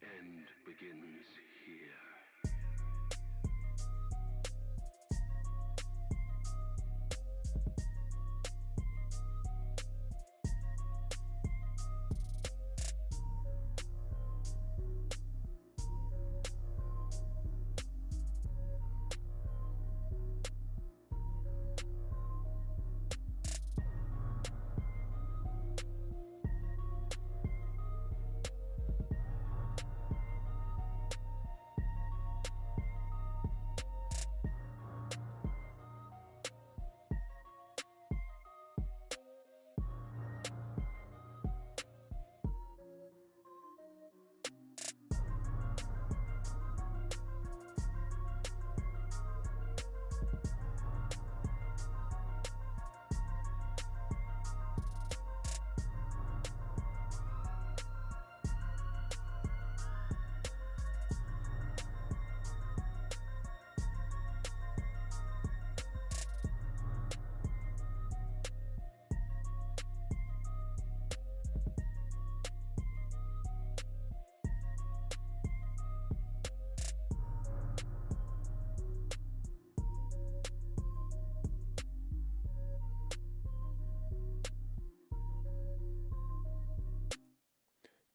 The end begins here.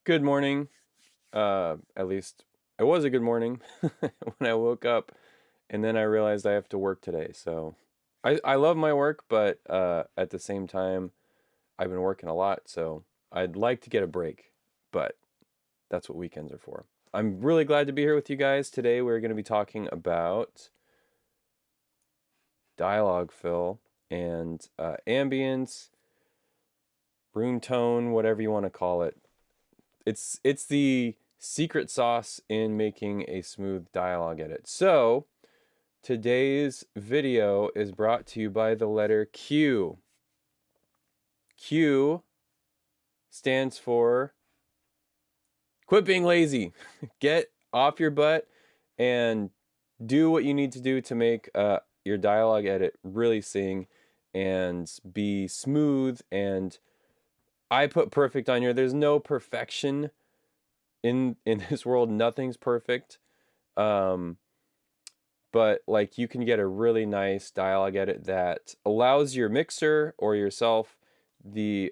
Good morning. At least it was a good morning when I woke up, and then I realized I have to work today. So I love my work, but at the same time, I've been working a lot. So I'd like to get a break, but that's what weekends are for. I'm really glad to be here with you guys. Today we're going to be talking about dialogue fill and ambience, room tone, whatever you want to call it. It's the secret sauce in making a smooth dialogue edit. So today's video is brought to you by the letter Q. Q stands for quit being lazy. Get off your butt and do what you need to do to make your dialogue edit really sing and be smooth. And I put perfect on here. There's no perfection in this world. Nothing's perfect. But like you can get a really nice dialogue edit that allows your mixer or yourself the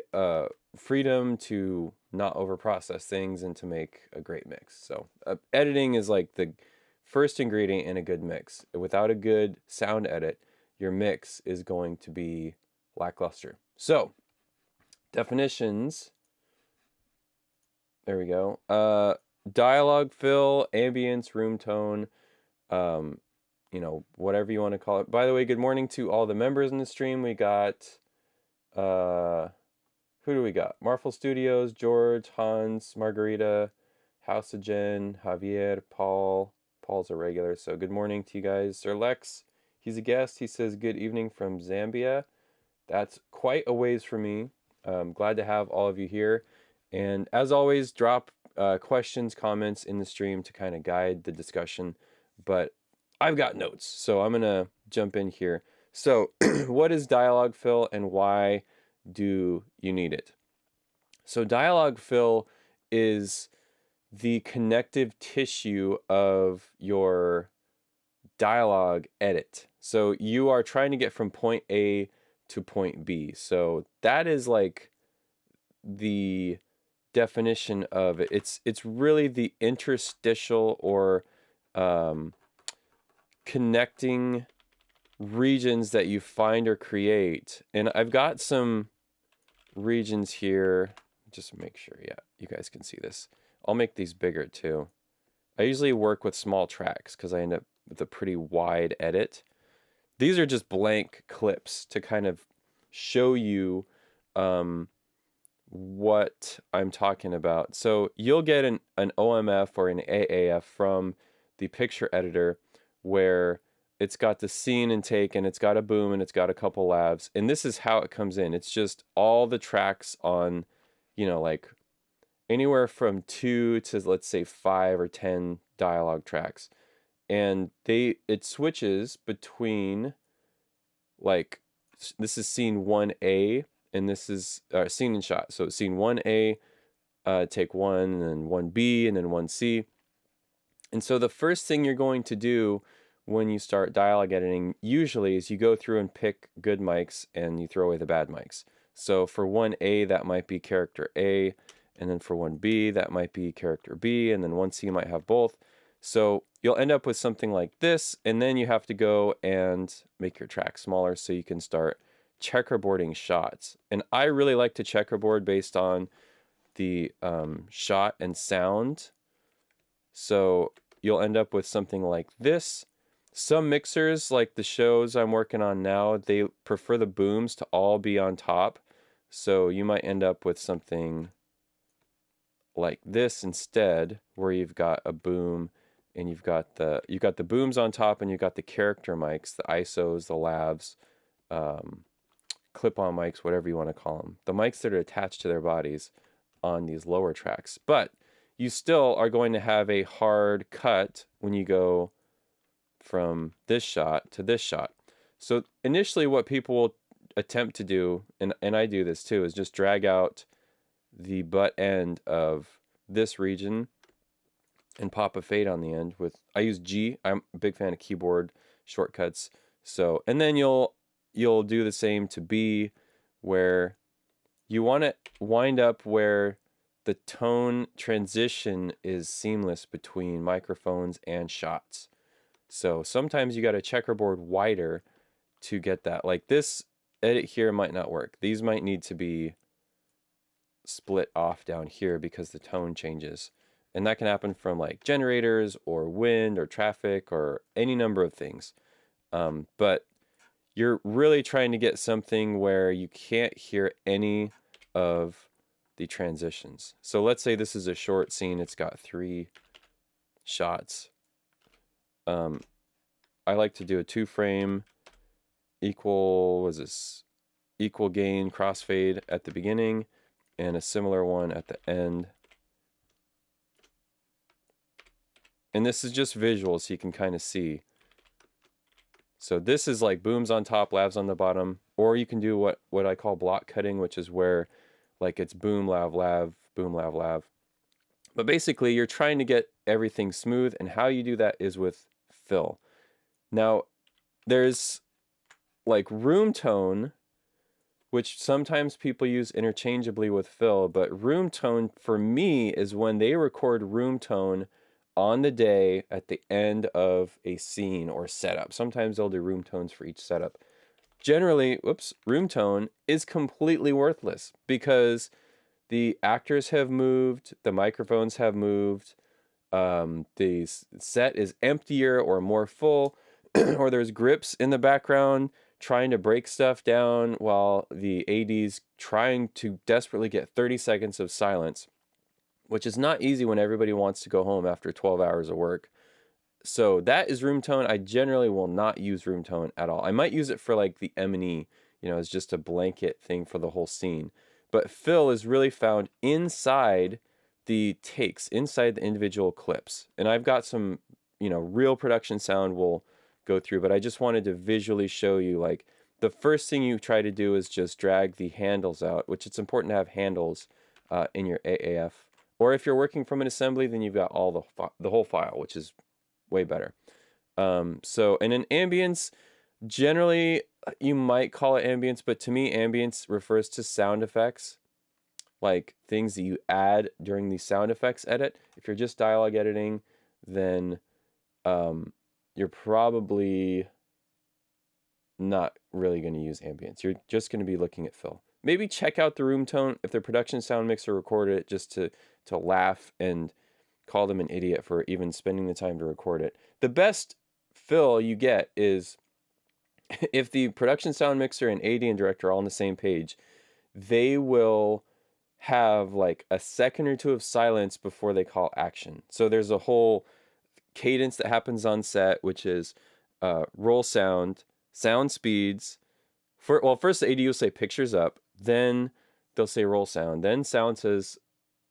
freedom to not overprocess things and to make a great mix. So editing is like the first ingredient in a good mix. Without a good sound edit, your mix is going to be lackluster. So definitions. There we go. Dialogue fill, ambience, room tone, you know, whatever you want to call it. By the way, good morning to all the members in the stream. We got, who do we got? Marful Studios, George, Hans, Margarita, House of Jen, Javier, Paul. Paul's a regular, so good morning to you guys. Sir Lex, he's a guest. He says good evening from Zambia. That's quite a ways for me. Glad to have all of you here. And as always, drop questions, comments in the stream to kind of guide the discussion. But I've got notes, so I'm going to jump in here. So what is dialogue fill and why do you need it? So dialogue fill is the connective tissue of your dialogue edit. So you are trying to get from point A to point B. So that is like the definition of it. It's really the interstitial or connecting regions that you find or create. And I've got some regions here. Just make sure, yeah, you guys can see this. I'll make these bigger too. I usually work with small tracks because I end up with a pretty wide edit. These are just blank clips to kind of show you what I'm talking about. So you'll get an OMF or an AAF from the picture editor where it's got the scene and take and it's got a boom and it's got a couple lavs. And this is how it comes in. It's just all the tracks on, you know, like anywhere from 2 to let's say 5 or 10 dialogue tracks. And it switches between, like, this is scene 1A and this is scene and shot. So scene 1A, take 1, and then 1B, and then 1C. And so the first thing you're going to do when you start dialogue editing usually is you go through and pick good mics and you throw away the bad mics. So for 1A, that might be character A, and then for 1B, that might be character B, and then 1C might have both. So you'll end up with something like this, and then you have to go and make your track smaller so you can start checkerboarding shots. And I really like to checkerboard based on the shot and sound. So you'll end up with something like this. Some mixers, like the shows I'm working on now, they prefer the booms to all be on top. So you might end up with something like this instead, where you've got a boom and you've got the booms on top, and you've got the character mics, the ISOs, the lavs, clip-on mics, whatever you want to call them. The mics that are attached to their bodies on these lower tracks. But you still are going to have a hard cut when you go from this shot to this shot. So initially what people will attempt to do, and I do this too, is just drag out the butt end of this region and pop a fade on the end with, I use G. I'm a big fan of keyboard shortcuts. So, and then you'll do the same to B, where you want to wind up where the tone transition is seamless between microphones and shots. So sometimes you got to checkerboard wider to get that. Like this edit here might not work. These might need to be split off down here because the tone changes. And that can happen from like generators or wind or traffic or any number of things. But you're really trying to get something where you can't hear any of the transitions. So let's say this is a short scene. It's got 3 shots. I like to do a 2-frame equal gain crossfade at the beginning and a similar one at the end. And this is just visual so you can kind of see. So this is like booms on top, lavs on the bottom, or you can do what I call block cutting, which is where like it's boom, lav, lav, boom, lav, lav. But basically you're trying to get everything smooth, and how you do that is with fill. Now there's like Roomtone, which sometimes people use interchangeably with fill, but Roomtone for me is when they record Roomtone on the day at the end of a scene or setup. Sometimes they'll do roomtones for each setup. Generally, roomtone is completely worthless because the actors have moved, the microphones have moved, the set is emptier or more full, or there's grips in the background trying to break stuff down while the AD's trying to desperately get 30 seconds of silence, which is not easy when everybody wants to go home after 12 hours of work. So that is roomtone. I generally will not use roomtone at all. I might use it for like the M&E, as just a blanket thing for the whole scene. But fill is really found inside the takes, inside the individual clips. And I've got some, real production sound we'll go through, but I just wanted to visually show you, like, the first thing you try to do is just drag the handles out, which it's important to have handles in your AAF. Or if you're working from an assembly, then you've got all the whole file, which is way better. So, and in Ambience, generally you might call it Ambience, but to me, Ambience refers to sound effects, like things that you add during the sound effects edit. If you're just dialogue editing, then you're probably not really going to use Ambience. You're just going to be looking at fill. Maybe check out the Roomtone if the production sound mixer recorded it, just to laugh and call them an idiot for even spending the time to record it. The best fill you get is if the production sound mixer and AD and director are all on the same page, they will have like a second or two of silence before they call action. So there's a whole cadence that happens on set, which is roll sound, sound speeds. First the AD will say pictures up, then they'll say roll sound, then sound says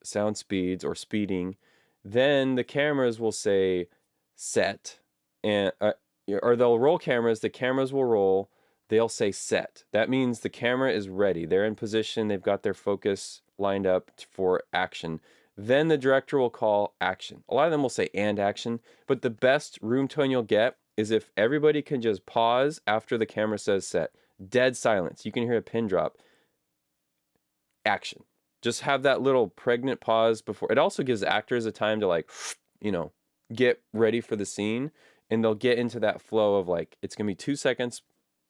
sound speeds or speeding, then the cameras will say set, and or they'll roll cameras, the cameras will roll, they'll say set. That means the camera is ready. They're in position. They've got their focus lined up for action. Then the director will call action. A lot of them will say and action, but the best room tone you'll get is if everybody can just pause after the camera says set. Dead silence. You can hear a pin drop. Action. Just have that little pregnant pause before. It also gives actors a time to, like, you know, get ready for the scene, and they'll get into that flow of, like, it's gonna be 2 seconds,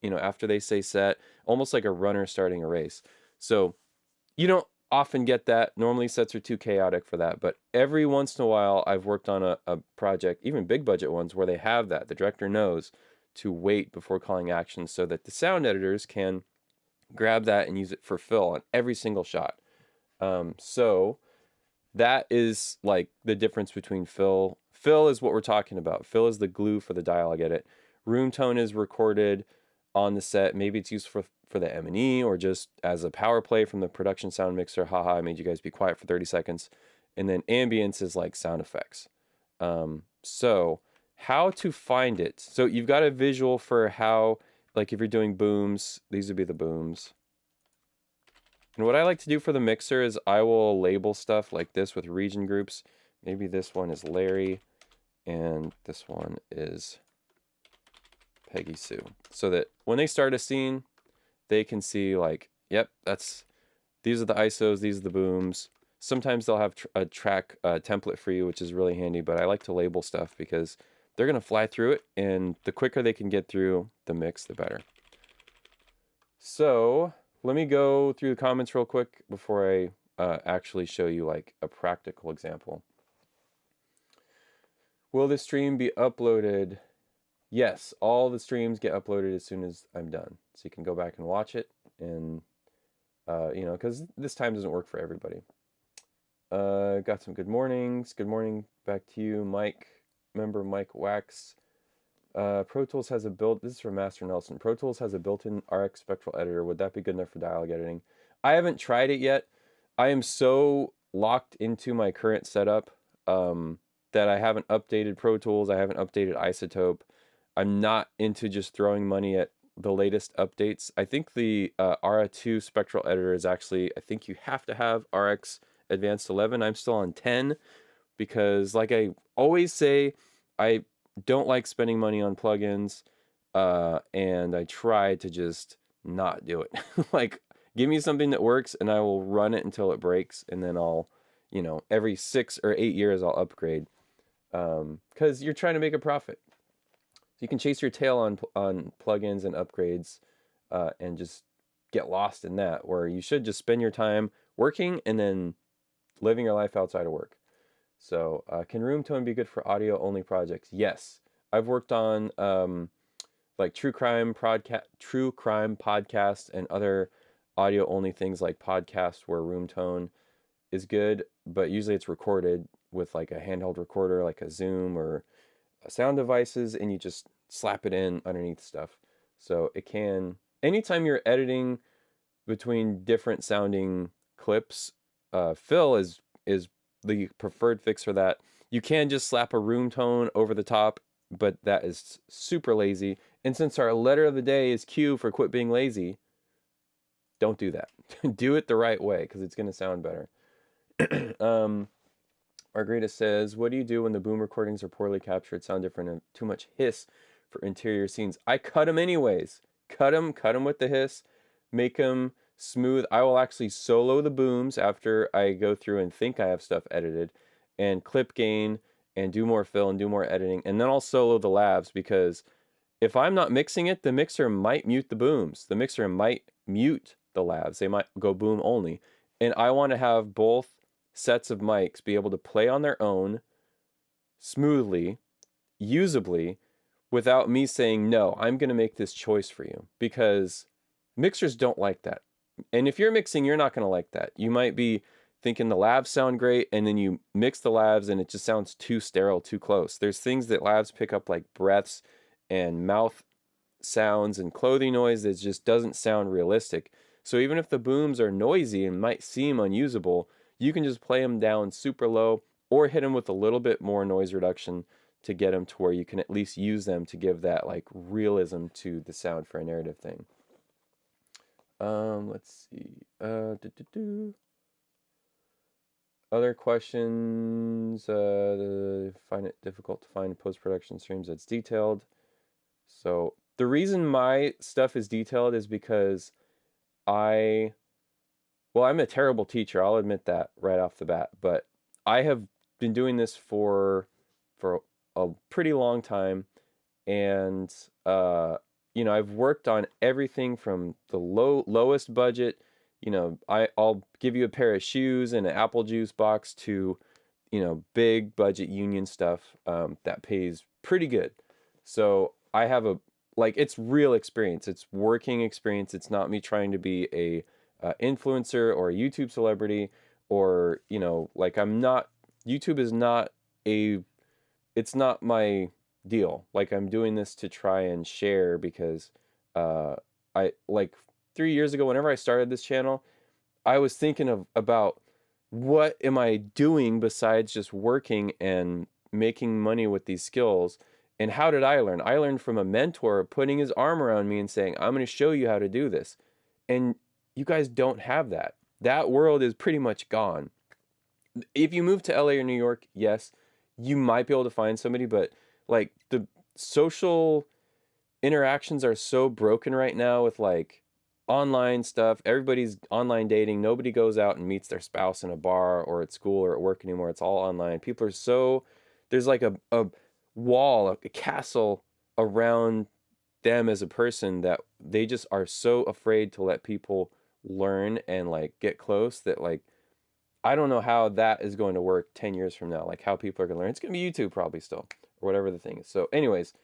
you know, after they say set, almost like a runner starting a race. So you don't often get that. Normally sets are too chaotic for that, but every once in a while I've worked on a project, even big budget ones, where they have that. The director knows to wait before calling action so that the sound editors can grab that and use it for fill on every single shot. So that is like the difference between fill. Fill is what we're talking about. Fill is the glue for the dialogue edit. Room tone is recorded on the set. Maybe it's used for the M&E or just as a power play from the production sound mixer. Haha, I made you guys be quiet for 30 seconds. And then ambience is like sound effects. So how to find it. So you've got a visual for how, like if you're doing booms, these would be the booms. And what I like to do for the mixer is I will label stuff like this with region groups. Maybe this one is Larry and this one is Peggy Sue. So that when they start a scene, they can see like, yep, these are the ISOs, these are the booms. Sometimes they'll have a track template for you, which is really handy, but I like to label stuff because they're gonna fly through it, and the quicker they can get through the mix, the better. So let me go through the comments real quick before I actually show you like a practical example. Will the stream be uploaded? Yes, all the streams get uploaded as soon as I'm done. So you can go back and watch it, and you know, because this time doesn't work for everybody. Got some good mornings. Good morning back to you, Mike. Member Mike Wax. Pro Tools has a this is from Master Nelson. Pro Tools has a built-in RX spectral editor. Would that be good enough for dialogue editing? I haven't tried it yet. I am so locked into my current setup that I haven't updated Pro Tools. I haven't updated Isotope. I'm not into just throwing money at the latest updates. I think the RA2 spectral editor is actually, I think you have to have RX Advanced 11. I'm still on 10 because, like I always say, I don't like spending money on plugins, and I try to just not do it. Like, give me something that works and I will run it until it breaks, and then I'll, you know, every 6 or 8 years I'll upgrade, because you're trying to make a profit. You can chase your tail on plugins and upgrades, and just get lost in that, where you should just spend your time working and then living your life outside of work. So can Roomtone be good for audio only projects? Yes. I've worked on like true crime podcasts and other audio only things like podcasts where Roomtone is good, but usually it's recorded with like a handheld recorder like a Zoom or sound devices, and you just slap it in underneath stuff. So it can, anytime you're editing between different sounding clips, fill is the preferred fix for that. You can just slap a room tone over the top, but that is super lazy. And since our letter of the day is Q for quit being lazy, don't do that. Do it the right way, because it's going to sound better. Margarita says, what do you do when the boom recordings are poorly captured, sound different, and too much hiss for interior scenes? I cut them anyways. Cut them with the hiss, make them smooth. I will actually solo the booms after I go through and think I have stuff edited, and clip gain and do more fill and do more editing, and then I'll solo the lavs, because if I'm not mixing it, the mixer might mute the booms. The mixer might mute the lavs. They might go boom only. And I want to have both sets of mics be able to play on their own smoothly, usably, without me saying, no, I'm going to make this choice for you, because mixers don't like that. And if you're mixing, you're not going to like that. You might be thinking the lavs sound great, and then you mix the lavs and it just sounds too sterile, too close. There's things that lavs pick up, like breaths and mouth sounds and clothing noise, that just doesn't sound realistic. So even if the booms are noisy and might seem unusable, you can just play them down super low or hit them with a little bit more noise reduction to get them to where you can at least use them to give that like realism to the sound for a narrative thing. Let's see. Other questions? Find it difficult to find post-production streams that's detailed. So the reason my stuff is detailed is because I'm a terrible teacher. I'll admit that right off the bat. But I have been doing this for a pretty long time, and I've worked on everything from the lowest budget. I'll give you a pair of shoes and an apple juice box to, big budget union stuff that pays pretty good. So I have it's real experience. It's working experience. It's not me trying to be a influencer or a YouTube celebrity, or YouTube is not it's not my deal. Like, I'm doing this to try and share because I 3 years ago, whenever I started this channel, I was thinking about what am I doing besides just working and making money with these skills. And how did I learn? I learned from a mentor putting his arm around me and saying, I'm going to show you how to do this. And you guys don't have that. That world is pretty much gone. If you move to LA or New York, yes, you might be able to find somebody, but like the social interactions are so broken right now with like online stuff. Everybody's online dating. Nobody goes out and meets their spouse in a bar or at school or at work anymore. It's all online. People are there's like a wall, a castle around them as a person that they just are so afraid to let people learn and like get close that like I don't know how that is going to work 10 years from now, like how people are going to learn. It's going to be YouTube probably still, or whatever the thing is. So anyways,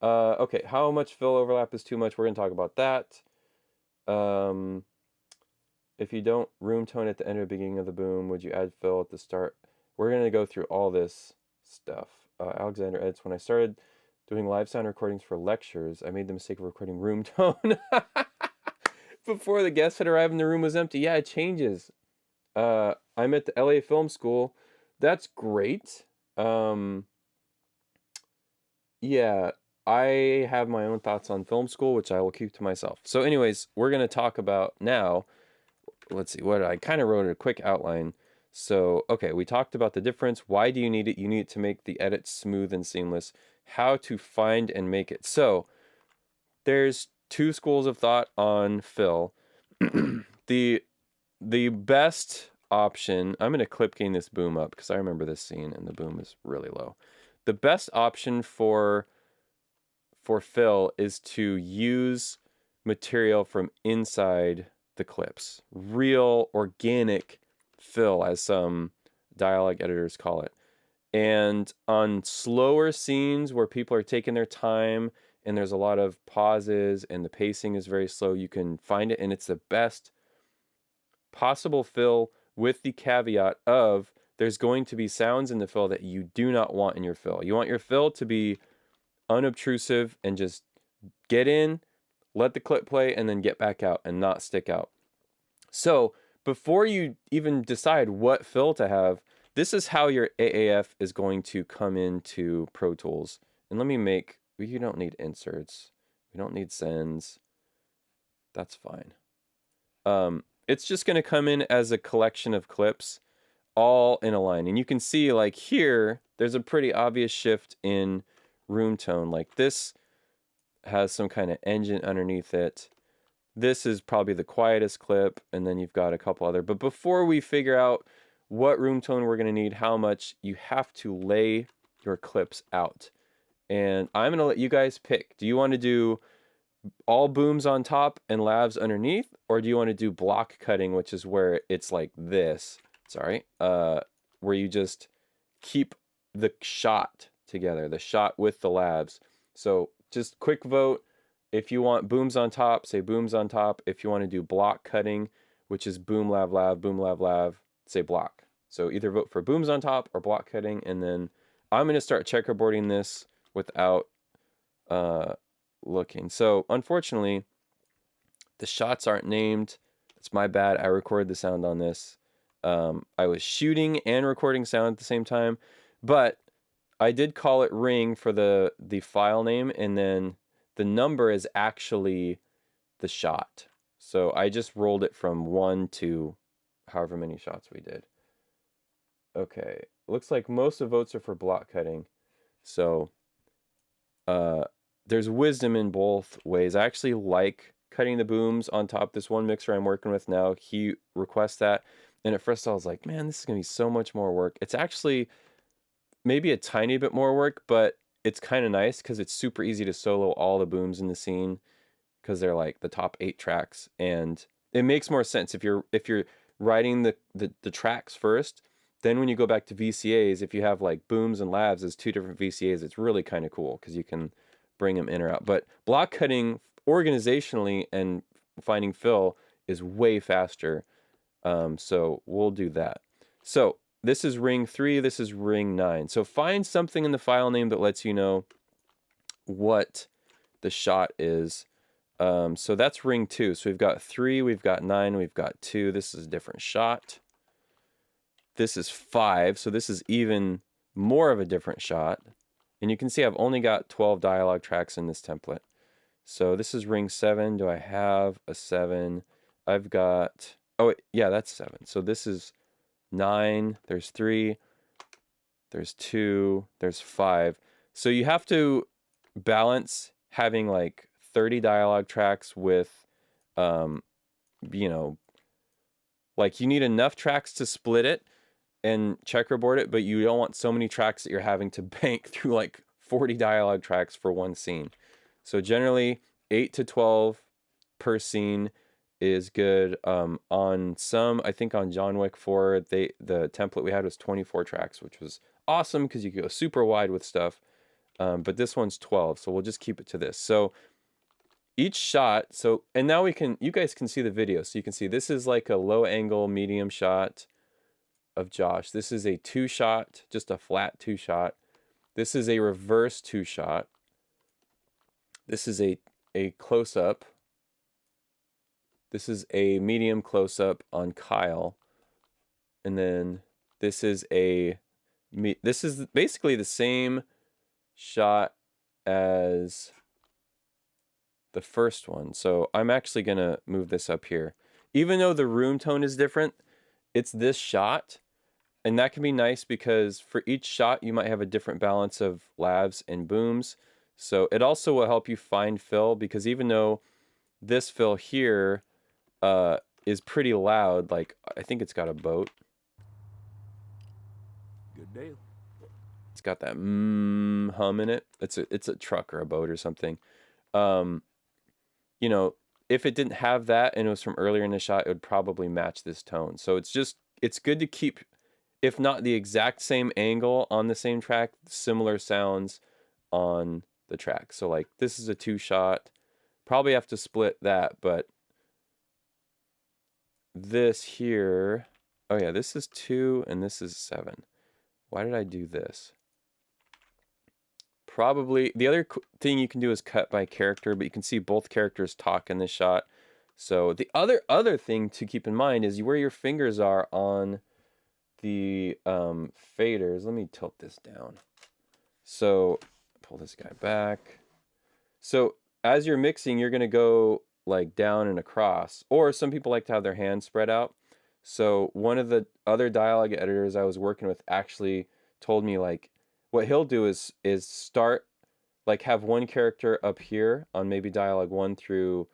okay, how much fill overlap is too much? We're going to talk about that. If you don't room tone at the end or beginning of the boom, would you add fill at the start? We're going to go through all this stuff. Alexander edits, when I started doing live sound recordings for lectures, I made the mistake of recording room tone before the guest had arrived and the room was empty. Yeah, it changes. I'm at the LA Film School. That's great. Yeah, I have my own thoughts on film school, which I will keep to myself. So anyways, we're going to talk about now, let's see, I kind of wrote a quick outline. So, okay, we talked about the difference. Why do you need it? You need it to make the edit smooth and seamless. How to find and make it. So, there's two schools of thought on fill. The best option, I'm going to clip gain this boom up because I remember this scene and the boom is really low. The best option for fill is to use material from inside the clips. Real organic fill, as some dialogue editors call it. And on slower scenes where people are taking their time and there's a lot of pauses and the pacing is very slow, you can find it, and it's the best possible fill, with the caveat of there's going to be sounds in the fill that you do not want in your fill. You want your fill to be unobtrusive and just get in, let the clip play, and then get back out and not stick out. So before you even decide what fill to have, this is how your AAF is going to come into Pro Tools. And let me you don't need inserts. We don't need sends. That's fine. It's just going to come in as a collection of clips all in a line. And you can see like here, there's a pretty obvious shift in room tone. Like this has some kind of engine underneath it. This is probably the quietest clip, and then you've got a couple other. But before we figure out what room tone we're going to need, how much, you have to lay your clips out. And I'm going to let you guys pick. Do you want to do all booms on top and lavs underneath, or do you want to do block cutting, which is where it's like this, where you just keep the shot together, the shot with the lavs? So just quick vote. If you want booms on top, say booms on top. If you want to do block cutting, which is boom lav lav, boom lav lav, say block. So either vote for booms on top or block cutting, and then I'm going to start checkerboarding this without looking. So unfortunately, the shots aren't named. It's my bad. I recorded the sound on this. I was shooting and recording sound at the same time, but I did call it ring for the file name, and then the number is actually the shot. So I just rolled it from 1 to however many shots we did. Okay, looks like most of the votes are for block cutting. So there's wisdom in both ways. I actually like cutting the booms on top. This one mixer I'm working with now, he requests that. And at first I was like, man, this is going to be so much more work. It's actually maybe a tiny bit more work, but it's kind of nice because it's super easy to solo all the booms in the scene because they're like the top 8 tracks. And it makes more sense if you're writing the tracks first. Then when you go back to VCAs, if you have like booms and lavs as 2 different VCAs, it's really kind of cool because you can bring them in or out. But block cutting organizationally and finding fill is way faster. So we'll do that. So this is ring 3, this is ring 9. So find something in the file name that lets you know what the shot is. So that's ring 2. So we've got 3, we've got 9, we've got 2. This is a different shot. This is 5, so this is even more of a different shot. And you can see I've only got 12 dialogue tracks in this template. So this is ring 7. Do I have a 7? I've got, oh yeah, that's 7. So this is 9, there's 3, there's 2, there's 5. So you have to balance having like 30 dialogue tracks with, you know, like you need enough tracks to split it and checkerboard it, but you don't want so many tracks that you're having to bank through like 40 dialogue tracks for one scene. So generally 8 to 12 per scene is good. On some, I think on John Wick 4, the template we had was 24 tracks, which was awesome because you could go super wide with stuff. But this one's 12, so we'll just keep it to this. So each shot, so, and now you guys can see the video. So you can see this is like a low angle medium shot of Josh. This is a 2 shot, just a flat 2 shot. This is a reverse 2 shot. This is a close up. This is a medium close up on Kyle. And then this is basically the same shot as the first one. So I'm actually gonna move this up here. Even though the room tone is different, it's this shot. And that can be nice because for each shot, you might have a different balance of lavs and booms. So it also will help you find fill because even though this fill here is pretty loud, like I think it's got a boat. Good deal. It's got that hum in it. It's a truck or a boat or something. You know, if it didn't have that and it was from earlier in the shot, it would probably match this tone. So it's good to keep, if not the exact same angle on the same track, similar sounds on the track. So like this is a 2 shot, probably have to split that, but this here, oh yeah, this is 2 and this is 7. Why did I do this? Probably, the other thing you can do is cut by character, but you can see both characters talk in this shot. So the other thing to keep in mind is where your fingers are on the faders. Let me tilt this down. So pull this guy back. So as you're mixing, you're gonna go like down and across, or some people like to have their hands spread out. So one of the other dialogue editors I was working with actually told me like what he'll do is start like have one character up here on maybe dialogue 1 through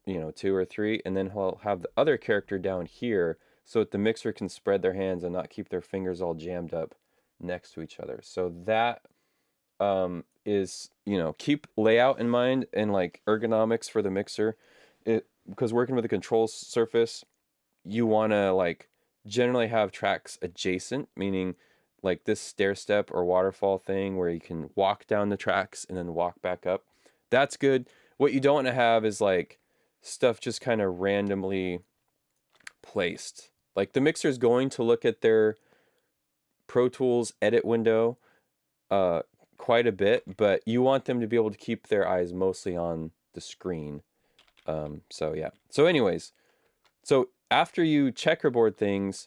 2 or 3, and then he'll have the other character down here so that the mixer can spread their hands and not keep their fingers all jammed up next to each other. So that is, keep layout in mind and like ergonomics for the mixer. Because working with a control surface, you want to like generally have tracks adjacent, meaning like this stair step or waterfall thing where you can walk down the tracks and then walk back up. That's good. What you don't want to have is like stuff just kind of randomly placed. Like the mixer is going to look at their Pro Tools edit window quite a bit, but you want them to be able to keep their eyes mostly on the screen. So yeah. So anyways, so after you checkerboard things,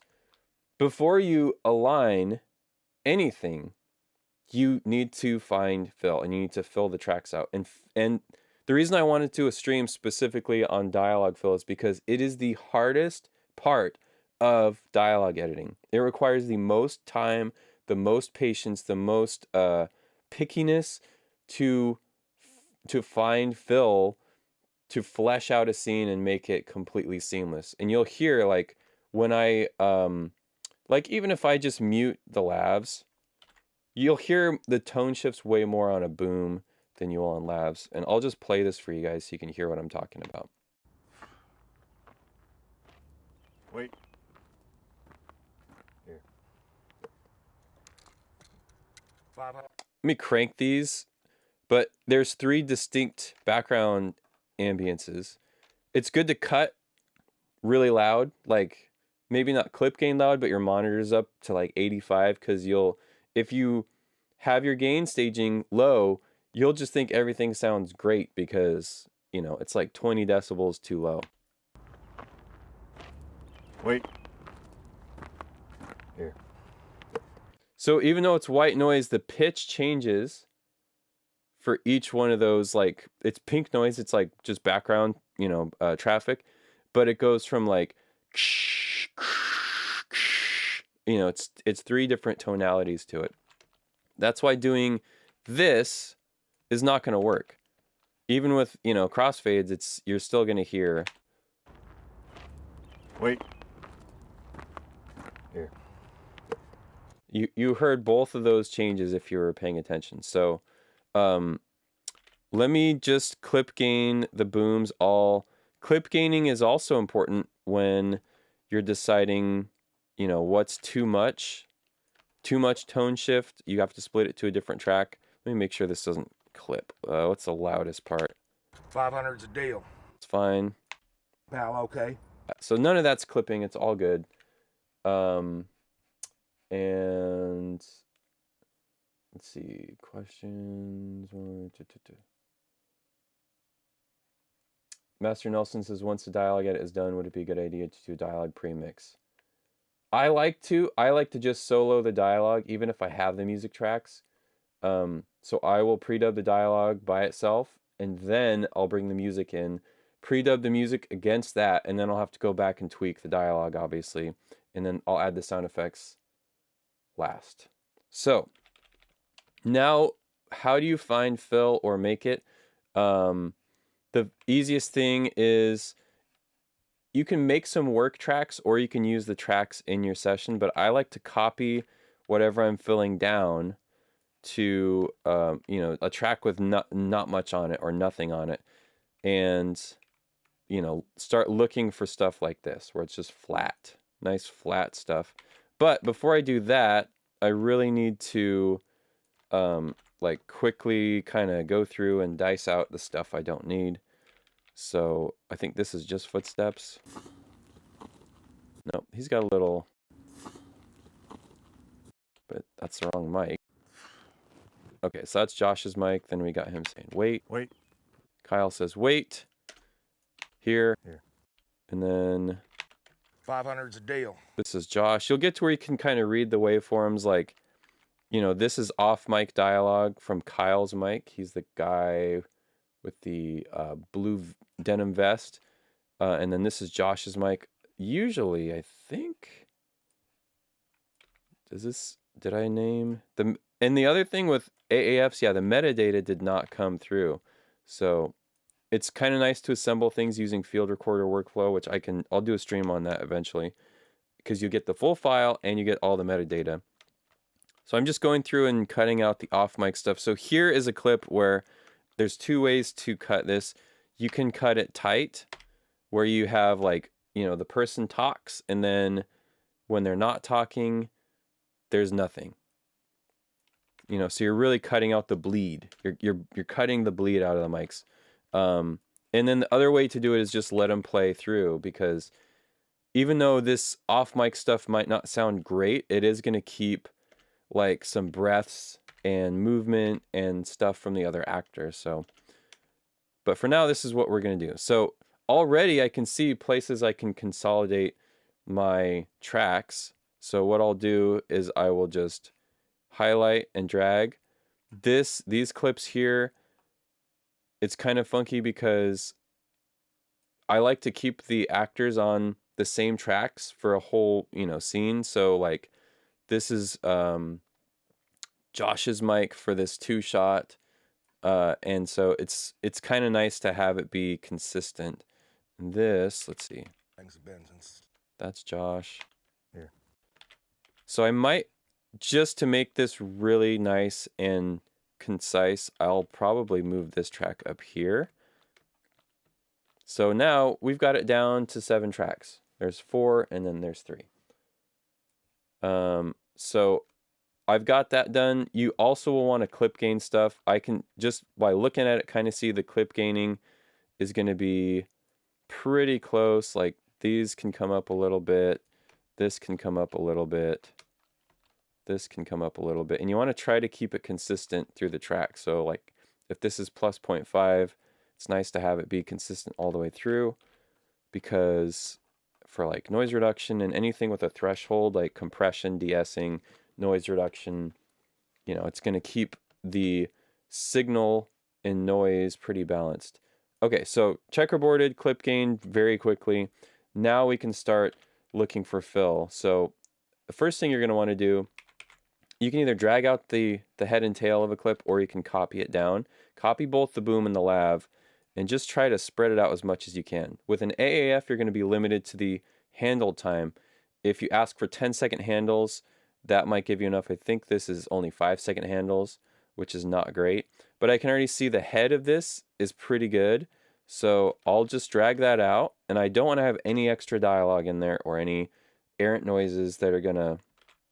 before you align anything, you need to find fill, and you need to fill the tracks out. And the reason I wanted to do a stream specifically on dialogue fill is because it is the hardest part of dialogue editing. It requires the most time, the most patience, the most pickiness to find fill, to flesh out a scene and make it completely seamless. And you'll hear, like, when I like, even if I just mute the lavs, you'll hear the tone shifts way more on a boom than you will on lavs. And I'll just play this for you guys so you can hear what I'm talking about. Wait. Here. 500. Let me crank these, but there's 3 distinct background ambiences. It's good to cut really loud, like maybe not clip gain loud, but your monitor's up to like 85, because if you have your gain staging low, you'll just think everything sounds great because, you know, it's like 20 decibels too low. Wait. Here. So even though it's white noise, the pitch changes for each one of those. Like, it's pink noise, it's like just background, you know, traffic, but it goes from like, you know, it's 3 different tonalities to it. That's why doing this is not going to work. Even with, you know, crossfades, you're still going to hear. Wait. Here. You heard both of those changes if you were paying attention. So let me just clip gain the booms all. Clip gaining is also important when you're deciding, you know, what's too much tone shift. You have to split it to a different track. Let me make sure this doesn't clip. What's the loudest part? 500's a deal. It's fine. Pal, okay. So none of that's clipping. It's all good. And let's see, questions. Master Nelson says, once the dialogue edit is done, would it be a good idea to do a dialogue pre-mix? I like to just solo the dialogue, even if I have the music tracks. So I will pre-dub the dialogue by itself, and then I'll bring the music in, pre-dub the music against that, and then I'll have to go back and tweak the dialogue, obviously, and then I'll add the sound effects last. So now, how do you find fill or make it? The easiest thing is you can make some work tracks, or you can use the tracks in your session, but I like to copy whatever I'm filling down to you know, a track with not much on it or nothing on it, and, you know, start looking for stuff like this where it's just flat, nice flat stuff. But before I do that, I really need to like quickly kind of go through and dice out the stuff I don't need. So I think this is just footsteps. No, he's got a little, but that's the wrong mic. Okay, so that's Josh's mic. Then we got him saying, wait. Wait. Kyle says, wait. Here. And then 500's a deal. this is Josh. You'll get to where you can kind of read the waveforms. Like, you know, this is off mic dialogue from Kyle's mic. He's the guy with the blue denim vest. And then this is Josh's mic. Usually, I think, did I name the, and the other thing with AAFs, yeah, the metadata did not come through. So it's kind of nice to assemble things using field recorder workflow, which I'll do a stream on that eventually, because you get the full file and you get all the metadata. So I'm just going through and cutting out the off mic stuff. So here is a clip where there's 2 ways to cut this. You can cut it tight, where you have, like, you know, the person talks, and then when they're not talking, there's nothing. You know, so you're really cutting out the bleed. You're cutting the bleed out of the mics. And then the other way to do it is just let them play through, because even though this off mic stuff might not sound great, it is going to keep like some breaths and movement and stuff from the other actor. So, but for now, this is what we're going to do. So already I can see places I can consolidate my tracks. So what I'll do is I will just highlight and drag these clips here, it's kind of funky because I like to keep the actors on the same tracks for a whole, you know, scene. So like this is Josh's mic for this 2-shot. And so it's kind of nice to have it be consistent. And this, let's see. Things have been since. That's Josh. Here. So I might, just to make this really nice and concise, I'll probably move this track up here. So now we've got it down to 7 tracks. There's 4 and then there's 3. So I've got that done. You also will want to clip gain stuff. I can just by looking at it kind of see the clip gaining is going to be pretty close. Like these can come up a little bit. This can come up a little bit. This can come up a little bit. And you want to try to keep it consistent through the track. So like if this is plus 0.5, it's nice to have it be consistent all the way through, because for like noise reduction and anything with a threshold like compression, de-essing, noise reduction, you know, it's going to keep the signal and noise pretty balanced. Okay, so checkerboarded, clip gain very quickly. Now we can start looking for fill. So the first thing you're going to want to do, you can either drag out the head and tail of a clip, or you can copy it down. Copy both the boom and the lav, and just try to spread it out as much as you can. With an AAF, you're going to be limited to the handle time. If you ask for 10-second handles, that might give you enough. I think this is only 5-second handles, which is not great. But I can already see the head of this is pretty good. So I'll just drag that out, and I don't want to have any extra dialogue in there or any errant noises that are going to,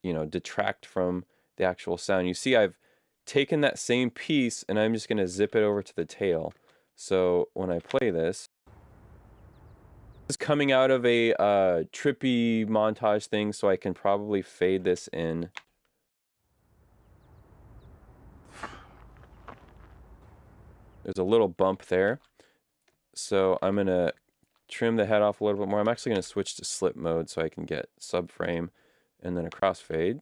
you know, detract from the actual sound. You see I've taken that same piece and I'm just going to zip it over to the tail. So when I play this is coming out of a trippy montage thing, so I can probably fade this in. There's a little bump there. So I'm going to trim the head off a little bit more. I'm actually going to switch to slip mode so I can get subframe and then a crossfade.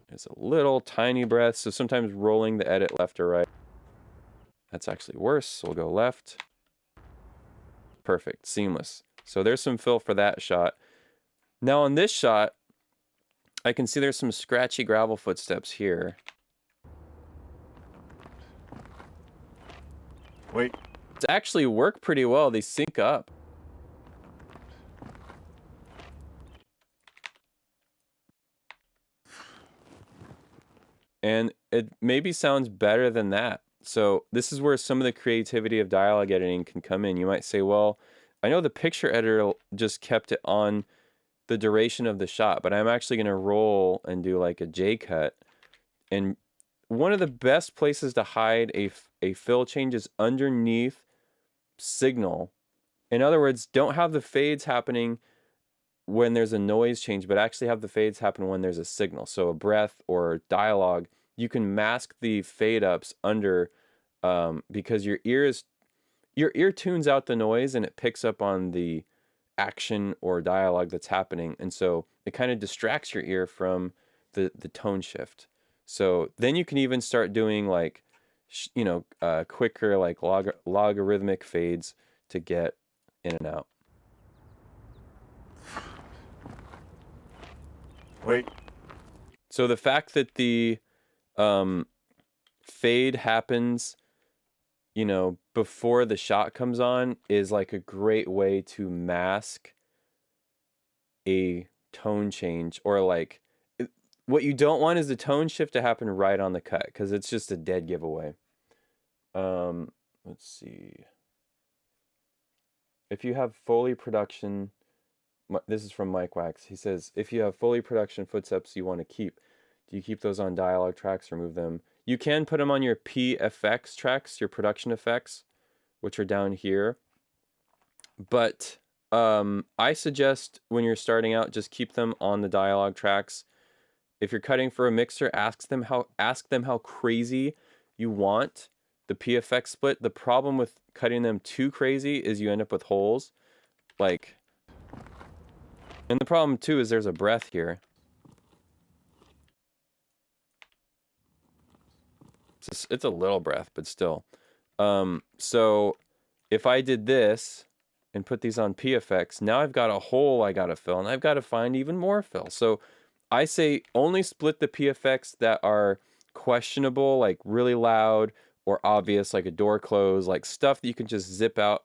There's a little tiny breath, so sometimes rolling the edit left or right. That's actually worse, so we'll go left. Perfect, seamless. So there's some fill for that shot. Now on this shot, I can see there's some scratchy gravel footsteps here. Wait. It's actually work pretty well. They sync up. And it maybe sounds better than that. So this is where some of the creativity of dialogue editing can come in. You might say, well, I know the picture editor just kept it on the duration of the shot, but I'm actually going to roll and do like a J cut. And one of the best places to hide a fill change is underneath signal. In other words, don't have the fades happening when there's a noise change, but actually have the fades happen when there's a signal. So a breath or dialogue, you can mask the fade ups under because your ear tunes out the noise and it picks up on the action or dialogue that's happening, and so it kind of distracts your ear from the tone shift. So then you can even start doing like quicker like logarithmic fades to get in and out. Wait. So the fact that the fade happens, you know, before the shot comes on is like a great way to mask a tone change, or like what you don't want is the tone shift to happen right on the cut, because it's just a dead giveaway. Let's see. If you have Foley production, this is from Mike Wax. He says, if you have Foley production footsteps you want to keep, do you keep those on dialogue tracks or move them? You can put them on your PFX tracks, your production effects, which are down here. But I suggest when you're starting out, just keep them on the dialogue tracks. If you're cutting for a mixer, ask them how crazy you want the PFX split. The problem with cutting them too crazy is you end up with holes. Like, and the problem too is there's a breath here. It's a little breath, but still. So if I did this and put these on PFX, now I've got a hole I gotta fill, and I've got to find even more fill. So I say only split the PFX that are questionable, like really loud or obvious, like a door close, like stuff that you can just zip out,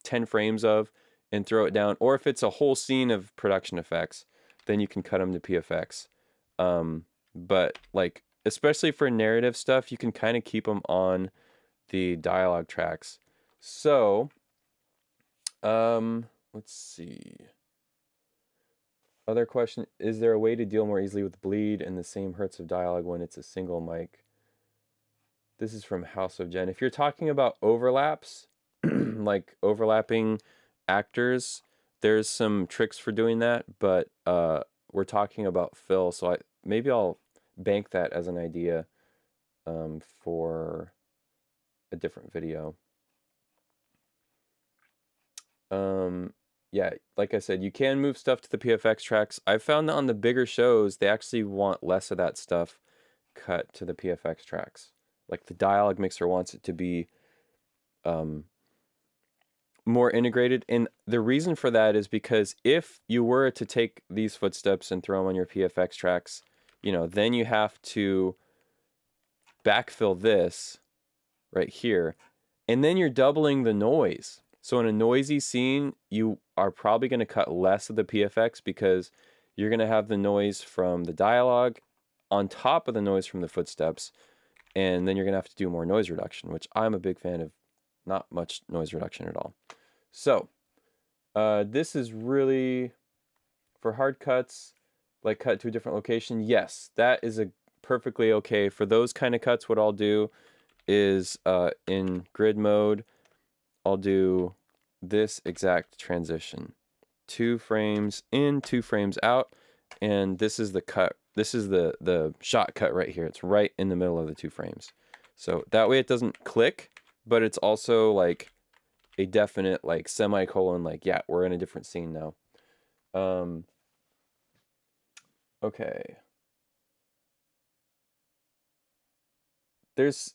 10 frames of and throw it down. Or if it's a whole scene of production effects, then you can cut them to PFX. But like, especially for narrative stuff, you can kind of keep them on the dialogue tracks. So, let's see. Other question, is there a way to deal more easily with bleed and the same hertz of dialogue when it's a single mic? This is from House of Jen. If you're talking about overlaps, like overlapping actors, there's some tricks for doing that, but we're talking about fill, so maybe I'll bank that as an idea for a different video. Yeah, like I said, you can move stuff to the PFX tracks. I've found that on the bigger shows, they actually want less of that stuff cut to the PFX tracks. Like the dialogue mixer wants it to be more integrated. And the reason for that is because if you were to take these footsteps and throw them on your PFX tracks, then you have to backfill this right here. And then you're doubling the noise. So in a noisy scene, you are probably going to cut less of the PFX because you're going to have the noise from the dialogue on top of the noise from the footsteps. And then you're going to have to do more noise reduction, which I'm a big fan of. Not much noise reduction at all. So this is really for hard cuts, like cut to a different location. Yes, that is a perfectly okay. For those kind of cuts, what I'll do is in grid mode, I'll do this exact transition. 2 frames in, 2 frames out, and this is the cut. This is the shot cut right here. It's right in the middle of the 2 frames. So that way it doesn't click, but it's also like a definite like semicolon, like, yeah, we're in a different scene now. Okay.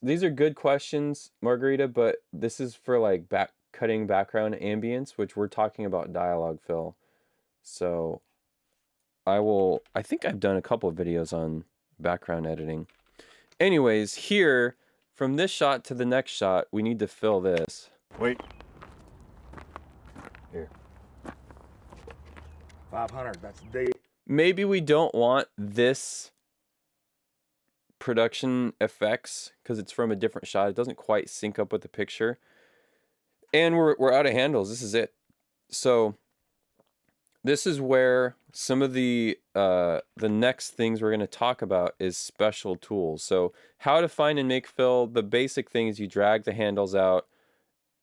These are good questions, Margarita, but this is for like cutting background ambience, which we're talking about dialogue fill. So I think I've done a couple of videos on background editing. Anyways, here, from this shot to the next shot, we need to fill this. Wait. Here. 500, that's the date. Maybe we don't want this production effects because it's from a different shot. It doesn't quite sync up with the picture. And we're out of handles. This is it. So this is where some of the next things we're going to talk about is special tools. So how to find and make fill. The basic thing is you drag the handles out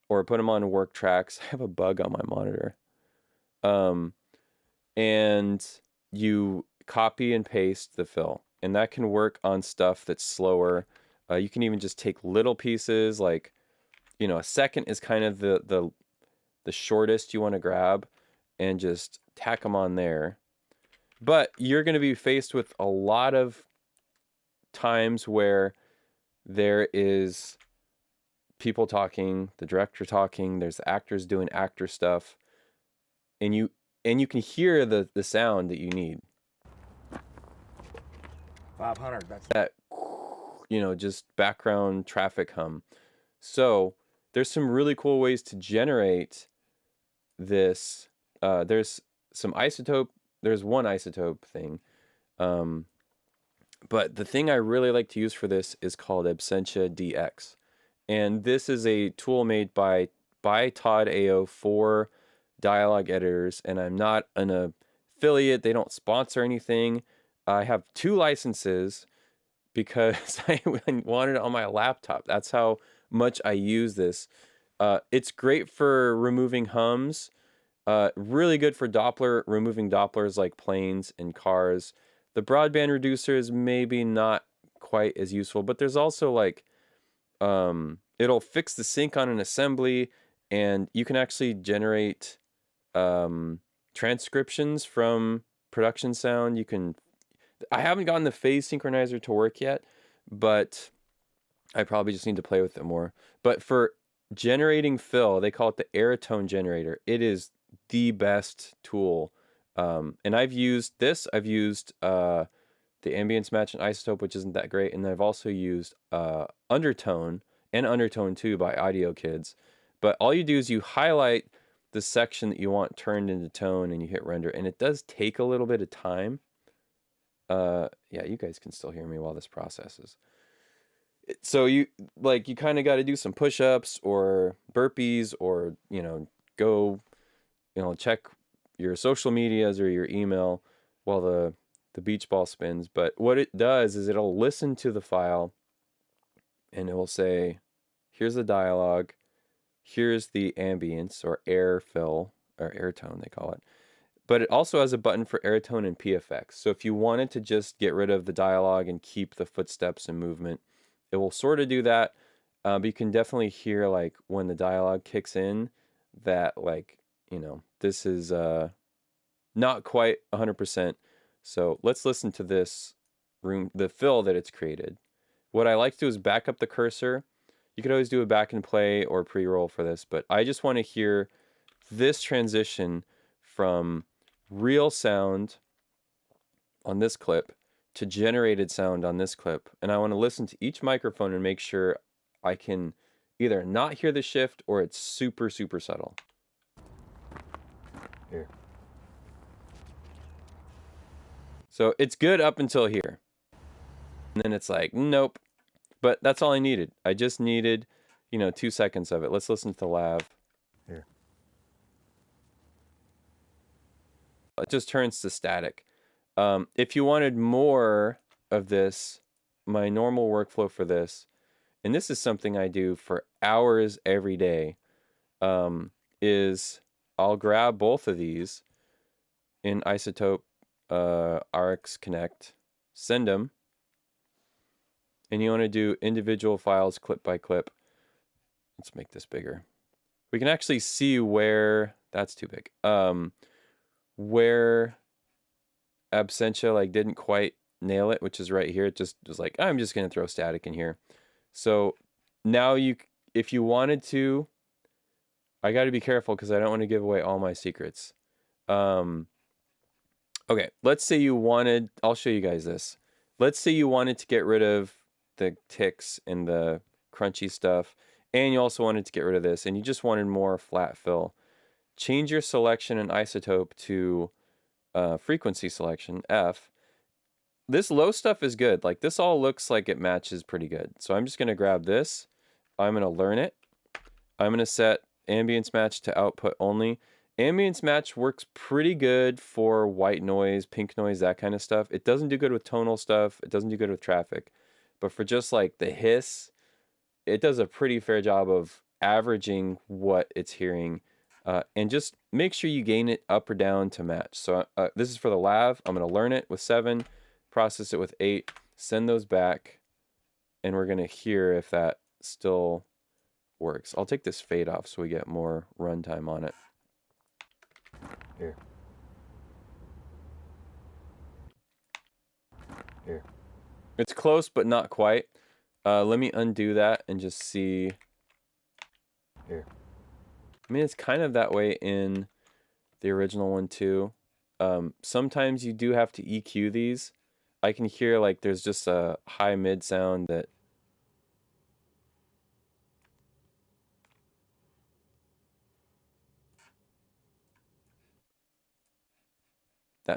or put them on work tracks. I have a bug on my monitor. And you copy and paste the fill. And that can work on stuff that's slower. You can even just take little pieces, like, a second is kind of the shortest you want to grab, and just tack them on there. But you're going to be faced with a lot of times where there is people talking, the director talking, there's the actors doing actor stuff, and you can hear the sound that you need. 500, that's that, just background traffic hum. So there's some really cool ways to generate this. There's some isotope. There's one isotope thing. But the thing I really like to use for this is called Absentia DX. And this is a tool made by Todd AO for dialogue editors. And I'm not an affiliate. They don't sponsor anything. I have 2 licenses because I wanted it on my laptop. That's how much I use this. It's great for removing hums. Really good for removing Dopplers like planes and cars. The broadband reducer is maybe not quite as useful, but there's also like, it'll fix the sync on an assembly, and you can actually generate transcriptions from production sound. I haven't gotten the phase synchronizer to work yet, but I probably just need to play with it more. But for generating fill, they call it the Airtone generator. It is the best tool. And I've used this. I've used the Ambience Match and Isotope, which isn't that great. And I've also used Undertone and Undertone 2 by Audio Kids. But all you do is you highlight the section that you want turned into tone and you hit render. And it does take a little bit of time. Yeah, you guys can still hear me while this processes. So you kind of got to do some push-ups or burpees or, go, check your social medias or your email while the beach ball spins. But what it does is it'll listen to the file and it will say, here's the dialogue, here's the ambience or air fill or air tone, they call it. But it also has a button for airtone and PFX. So if you wanted to just get rid of the dialogue and keep the footsteps and movement, it will sort of do that. But you can definitely hear like when the dialogue kicks in that this is not quite 100%. So let's listen to this the fill that it's created. What I like to do is back up the cursor. You could always do a back and play or pre-roll for this, but I just want to hear this transition from real sound on this clip to generated sound on this clip. And I want to listen to each microphone and make sure I can either not hear the shift or it's super, super subtle. Here. So it's good up until here. And then it's like, nope. But that's all I needed. I just needed, 2 seconds of it. Let's listen to the lav. Here. It just turns to static. If you wanted more of this, my normal workflow for this, and this is something I do for hours every day, is I'll grab both of these in Isotope RX Connect, send them, and you want to do individual files clip by clip. Let's make this bigger. We can actually see where, that's too big, where Absentia didn't quite nail it, which is right here. It just was like, I'm just going to throw static in here. So now if you wanted to, I got to be careful because I don't want to give away all my secrets. Okay, let's say you wanted, I'll show you guys this. Let's say you wanted to get rid of the ticks and the crunchy stuff, and you also wanted to get rid of this, and you just wanted more flat fill. Change your selection in Isotope to frequency selection, F. This low stuff is good. Like this all looks like it matches pretty good. So I'm just going to grab this. I'm going to learn it. I'm going to set ambience match to output only. Ambience match works pretty good for white noise, pink noise, that kind of stuff. It doesn't do good with tonal stuff. It doesn't do good with traffic. But for just like the hiss, it does a pretty fair job of averaging what it's hearing. And just make sure you gain it up or down to match. So this is for the lav. I'm going to learn it with 7, process it with 8, send those back, and we're going to hear if that still works. I'll take this fade off so we get more runtime on it. Here. Here. It's close, but not quite. Let me undo that and just see. Here. I mean, it's kind of that way in the original one too. Sometimes you do have to EQ these. I can hear like there's just a high mid sound that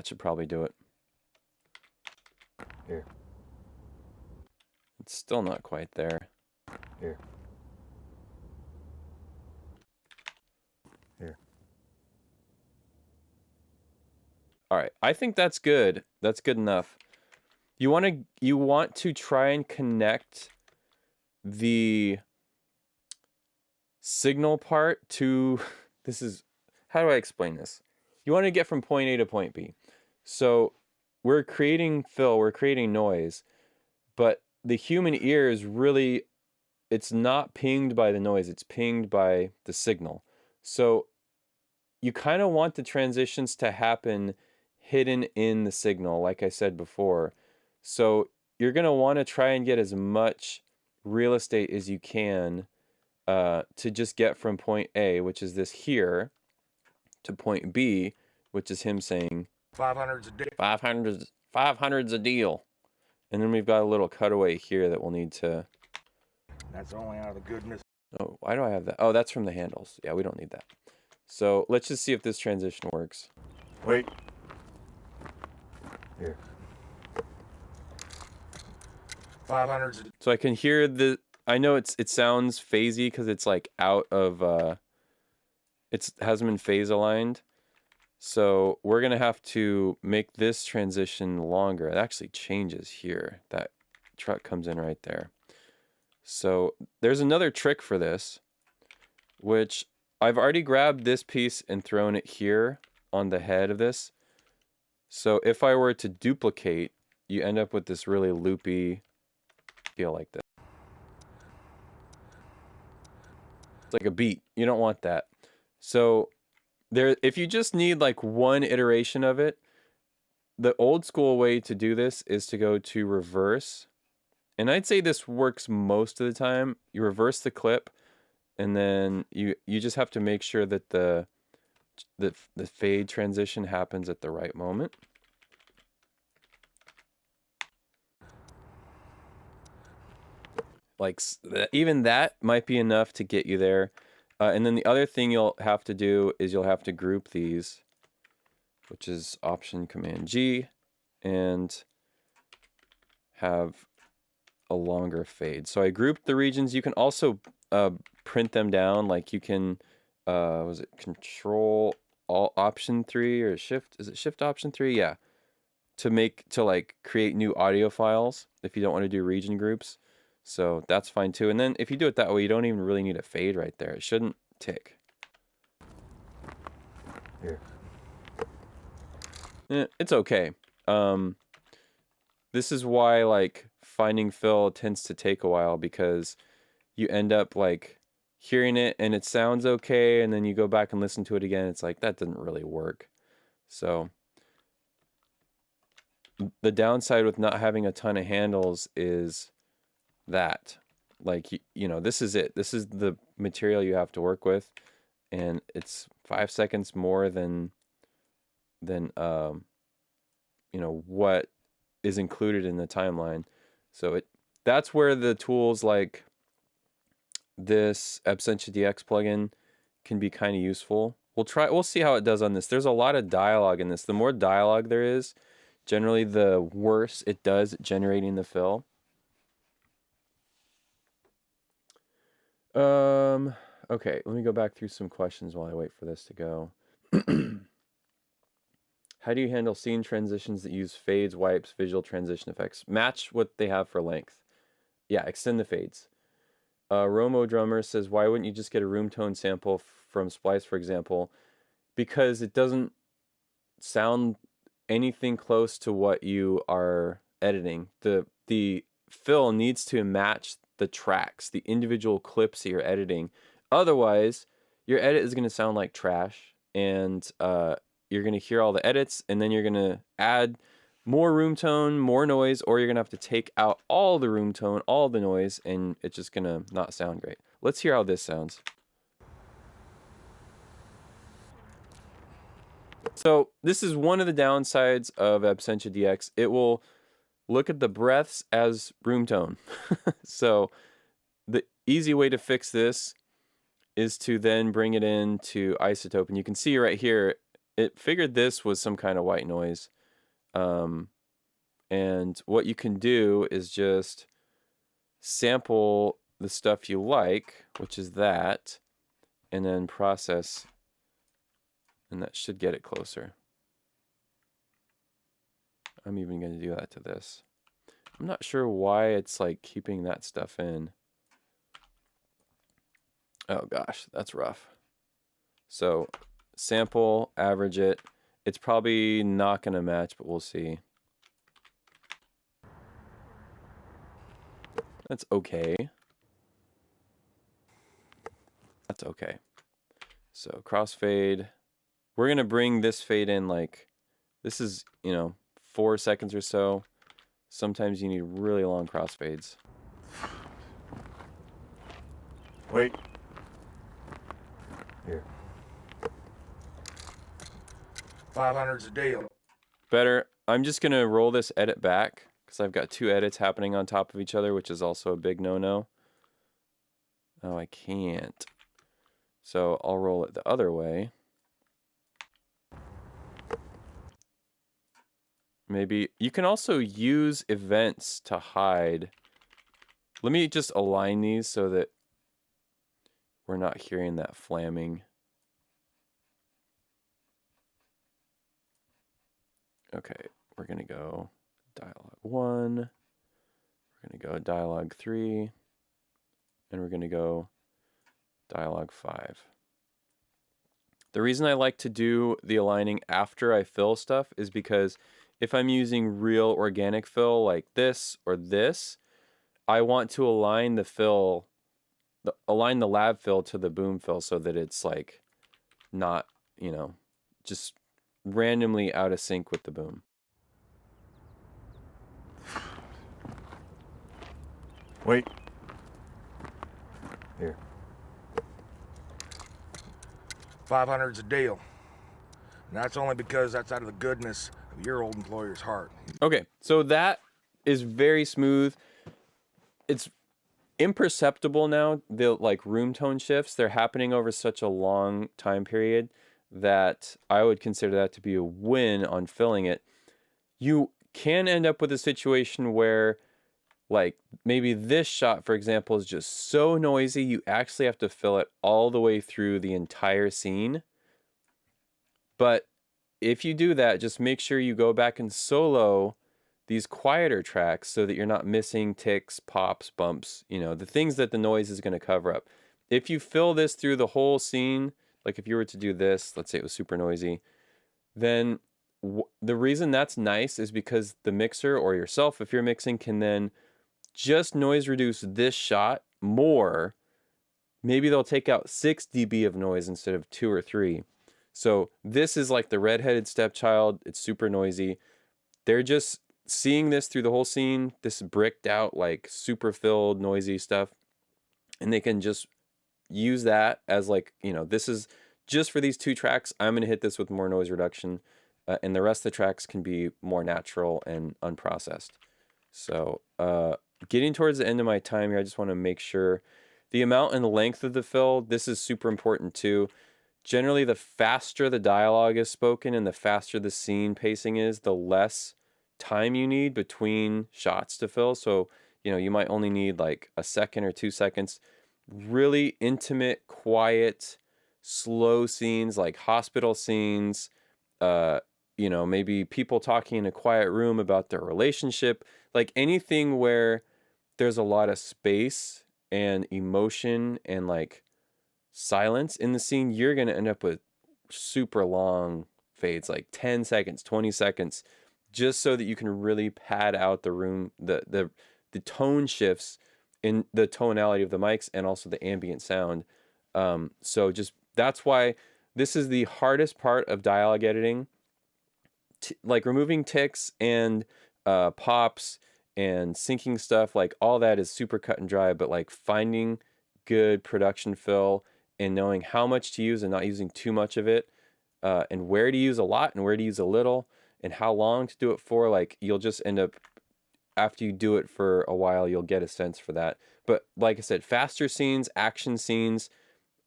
should probably do it. Here. It's still not quite there. Here. Here. All right, I think that's good. That's good enough. You want to try and connect the signal part to this is, how do I explain this? You want to get from point A to point B. So we're creating fill, we're creating noise, but the human ear is really, it's not pinged by the noise, it's pinged by the signal. So you kind of want the transitions to happen hidden in the signal, like I said before. So you're going to want to try and get as much real estate as you can to just get from point A, which is this here, to point B, which is him saying 500's a deal. 500's a deal. And then we've got a little cutaway here that we'll need to... That's only out of the goodness. Oh, why do I have that? Oh, that's from the handles. Yeah, we don't need that. So let's just see if this transition works. Wait. Here. 500's a deal. So I can hear the... I know it sounds phasey because it's like out of... it hasn't been phase aligned. So we're going to have to make this transition longer. It actually changes here. That truck comes in right there. So there's another trick for this, which I've already grabbed this piece and thrown it here on the head of this. So if I were to duplicate, you end up with this really loopy feel like this. It's like a beat. You don't want that. So there, if you just need like one iteration of it, the old school way to do this is to go to reverse. And I'd say this works most of the time. You reverse the clip, and then you just have to make sure that the fade transition happens at the right moment. Like even that might be enough to get you there. And then the other thing you'll have to do is you'll have to group these, which is Option Command G, and have a longer fade. So I grouped the regions. You can also print them down. Like you can, was it Control Alt Option 3 or Shift? Is it Shift Option 3? Yeah. To like create new audio files if you don't want to do region groups. So that's fine too. And then if you do it that way, you don't even really need a fade right there. It shouldn't tick. Here. It's okay. This is why like finding fill tends to take a while, because you end up like hearing it and it sounds okay, and then you go back and listen to it again. It's like, that didn't really work. So the downside with not having a ton of handles is that, like, you know, this is it. This is the material you have to work with, and it's 5 seconds more than you know, what is included in the timeline. So that's where the tools like this Absentia DX plugin can be kind of useful. We'll see how it does on this. There's a lot of dialogue in this. The more dialogue there is, generally the worse it does at generating the fill. Okay, let me go back through some questions while I wait for this to go. How do you handle scene transitions that use fades, wipes, visual transition effects? Match what they have for length. Yeah, extend the fades. Romo Drummer says, why wouldn't you just get a Roomtone sample from Splice, for example? Because it doesn't sound anything close to what you are editing. The fill needs to match the tracks, the individual clips that you're editing. Otherwise, your edit is going to sound like trash, and you're going to hear all the edits, and then you're going to add more room tone, more noise, or you're going to have to take out all the room tone, all the noise, and it's just going to not sound great. Let's hear how this sounds. So this is one of the downsides of Absentia DX. It will look at the breaths as room tone. So the easy way to fix this is to then bring it into Isotope. And you can see right here, it figured this was some kind of white noise. And what you can do is just sample the stuff you like, which is that, and then process, and that should get it closer. I'm even going to do that to this. I'm not sure why it's like keeping that stuff in. Oh gosh, that's rough. So sample, average it. It's probably not going to match, but we'll see. That's okay. That's okay. So crossfade. We're going to bring this fade in like, this is, you know, 4 seconds or so. Sometimes you need really long crossfades. Wait. Here. 500's a deal. Better. I'm just going to roll this edit back because I've got two edits happening on top of each other, which is also a big no-no. Oh, I can't. So I'll roll it the other way. Maybe you can also use events to hide. Let me just align these so that we're not hearing that flamming. Okay, we're going to go dialogue 1. We're going to go dialogue 3. And we're going to go dialogue 5. The reason I like to do the aligning after I fill stuff is because if I'm using real organic fill like this or this, I want to align the fill, align the lab fill to the boom fill so that it's like not, you know, just randomly out of sync with the boom. Wait. Here. 500's a deal. And that's only because that's out of the goodness of your old employer's heart. Okay, so that is very smooth. It's imperceptible now. The like room tone shifts, they're happening over such a long time period that I would consider that to be a win on filling it. You can end up with a situation where like maybe this shot, for example, is just so noisy you actually have to fill it all the way through the entire scene. But if you do that, just make sure you go back and solo these quieter tracks so that you're not missing ticks, pops, bumps, you know, the things that the noise is going to cover up. If you fill this through the whole scene, like if you were to do this, let's say it was super noisy, then the reason that's nice is because the mixer or yourself, if you're mixing, can then just noise reduce this shot more. Maybe they'll take out 6 dB of noise instead of 2 or 3. So this is like the redheaded stepchild. It's super noisy. They're just seeing this through the whole scene, this bricked out, like super filled, noisy stuff. And they can just use that as like, you know, this is just for these 2 tracks. I'm going to hit this with more noise reduction. And the rest of the tracks can be more natural and unprocessed. So getting towards the end of my time here, I just want to make sure the amount and length of the fill, this is super important too. Generally, the faster the dialogue is spoken and the faster the scene pacing is, the less time you need between shots to fill. So, you know, you might only need like a second or 2 seconds. Really intimate, quiet, slow scenes like hospital scenes, you know, maybe people talking in a quiet room about their relationship, like anything where there's a lot of space and emotion and like silence in the scene, you're going to end up with super long fades, like 10 seconds, 20 seconds, just so that you can really pad out the room, the tone shifts in the tonality of the mics and also the ambient sound. So just that's why this is the hardest part of dialogue editing. Like removing ticks and pops and syncing stuff, like all that is super cut and dry, but like finding good production fill and knowing how much to use and not using too much of it, and where to use a lot and where to use a little and how long to do it for, like you'll just end up, after you do it for a while, you'll get a sense for that. But like I said, faster scenes, action scenes,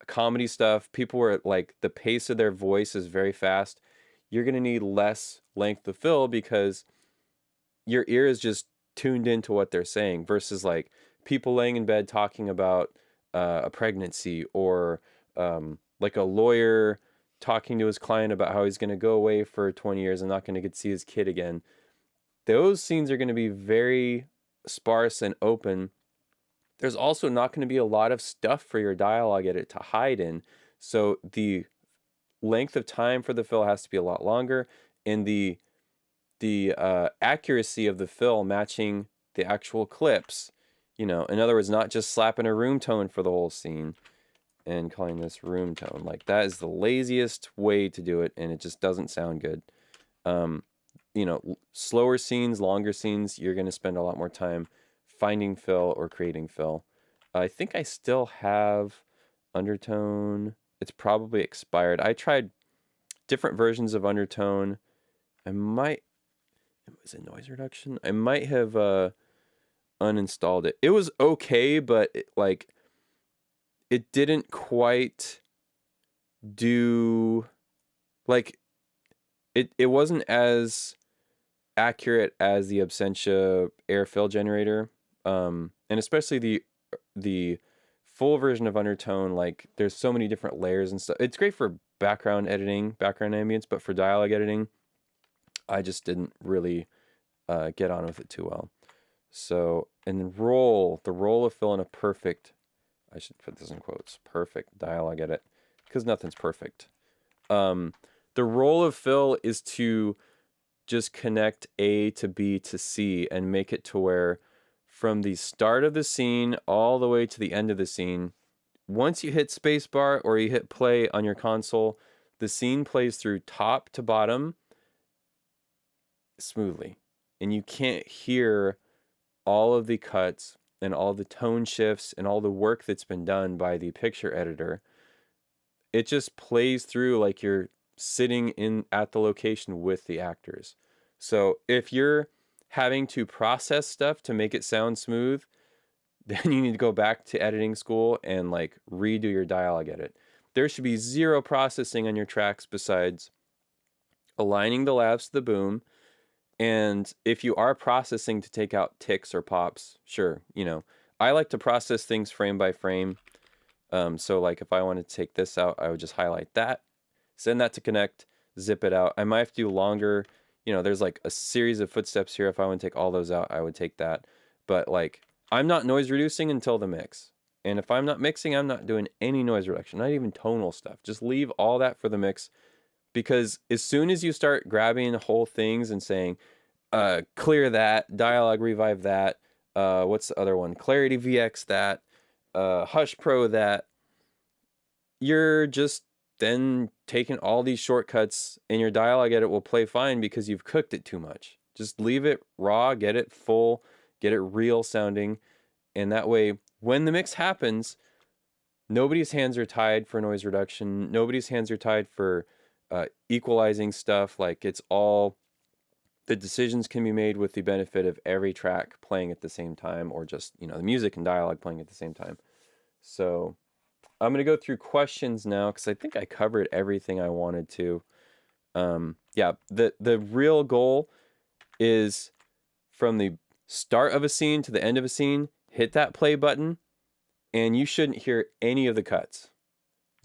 comedy stuff, people where like the pace of their voice is very fast, you're going to need less length of fill because your ear is just tuned into what they're saying versus like people laying in bed talking about a pregnancy or like a lawyer talking to his client about how he's going to go away for 20 years and not going to get to see his kid again. Those scenes are going to be very sparse and open. There's also not going to be a lot of stuff for your dialogue edit to hide in. So the length of time for the fill has to be a lot longer, and the accuracy of the fill matching the actual clips, you know, in other words, not just slapping a room tone for the whole scene and calling this room tone. Like that is the laziest way to do it, and it just doesn't sound good. You know, slower scenes, longer scenes, you're going to spend a lot more time finding fill or creating fill. I think I still have Undertone. It's probably expired. I tried different versions of Undertone. Was it noise reduction? I might have uninstalled it. It was okay, but it didn't quite do, like, it wasn't as accurate as the Absentia air fill generator. And especially the full version of Undertone, like, there's so many different layers and stuff. It's great for background editing, background ambience, but for dialogue editing, I just didn't really get on with it too well. So, and the role of fill in a perfect, I should put this in quotes, perfect dialogue edit, because nothing's perfect. The role of fill is to just connect A to B to C and make it to where from the start of the scene all the way to the end of the scene, once you hit spacebar or you hit play on your console, the scene plays through top to bottom smoothly. And you can't hear all of the cuts and all the tone shifts and all the work that's been done by the picture editor. It just plays through like you're sitting in at the location with the actors. So if you're having to process stuff to make it sound smooth, then you need to go back to editing school and like redo your dialogue edit. There should be zero processing on your tracks besides aligning the lavs to the boom. And if you are processing to take out ticks or pops, sure, you know, I like to process things frame by frame. So like if I want to take this out, I would just highlight that, send that to connect, zip it out. I might have to do longer, you know, there's like a series of footsteps here. If I want to take all those out, I would take that. But like, I'm not noise reducing until the mix. And if I'm not mixing, I'm not doing any noise reduction, not even tonal stuff. Just leave all that for the mix. Because as soon as you start grabbing whole things and saying, clear that, dialogue revive that, what's the other one? Clarity VX that, Hush Pro that, you're just then taking all these shortcuts and your dialogue edit will play fine because you've cooked it too much. Just leave it raw, get it full, get it real sounding. And that way, when the mix happens, nobody's hands are tied for noise reduction. Nobody's hands are tied for equalizing stuff. Like it's all, the decisions can be made with the benefit of every track playing at the same time, or just, you know, the music and dialogue playing at the same time. So I'm going to go through questions now because I think I covered everything I wanted to. Yeah, the real goal is from the start of a scene to the end of a scene, hit that play button, and you shouldn't hear any of the cuts.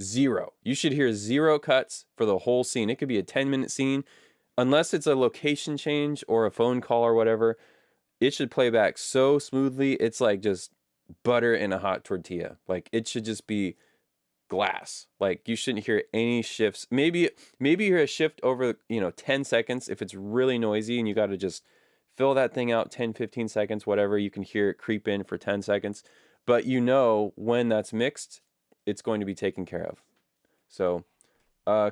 Zero. You should hear zero cuts for the whole scene. It could be a 10-minute scene. Unless it's a location change or a phone call or whatever, it should play back so smoothly. It's like just butter in a hot tortilla. Like it should just be glass. Like you shouldn't hear any shifts. Maybe you hear a shift over, 10 seconds if it's really noisy and you got to just fill that thing out 10, 15 seconds, whatever. You can hear it creep in for 10 seconds. But when that's mixed, it's going to be taken care of. So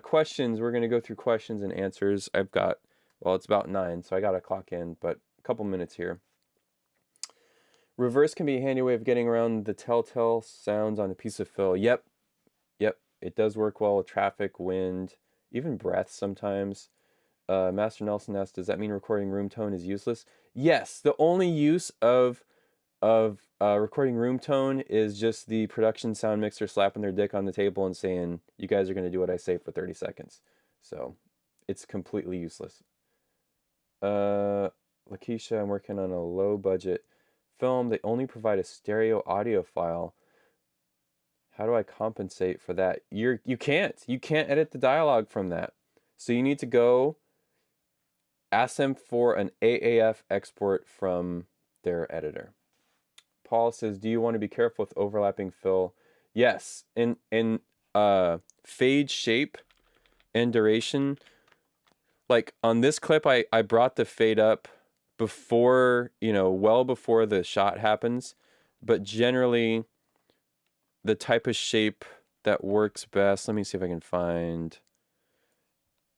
questions, we're going to go through questions and answers. I've got, it's about 9, so I got to clock in, but a couple minutes here. Reverse can be a handy way of getting around the telltale sounds on a piece of fill. Yep. It does work well with traffic, wind, even breath sometimes. Master Nelson asks, does that mean recording room tone is useless? Yes, the only use of recording room tone is just the production sound mixer slapping their dick on the table and saying, you guys are going to do what I say for 30 seconds. So it's completely useless. Lakeisha, I'm working on a low budget film. They only provide a stereo audio file. How do I compensate for that? You can't edit the dialogue from that. So you need to go ask them for an AAF export from their editor. Paul says, do you want to be careful with overlapping fill? Yes. In fade shape and duration, like on this clip, I brought the fade up before, well before the shot happens. But generally, the type of shape that works best, let me see if I can find,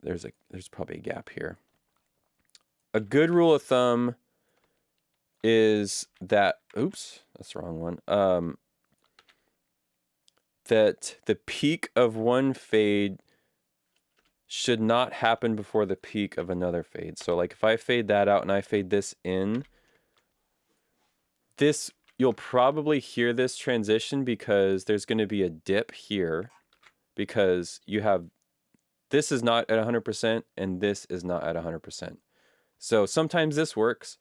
there's probably a gap here. A good rule of thumb is that, oops, that's the wrong one. that the peak of one fade should not happen before the peak of another fade. So like if I fade that out and I fade this in, this, you'll probably hear this transition because there's going to be a dip here because you have, this is not at 100% and this is not at 100%. So sometimes this works,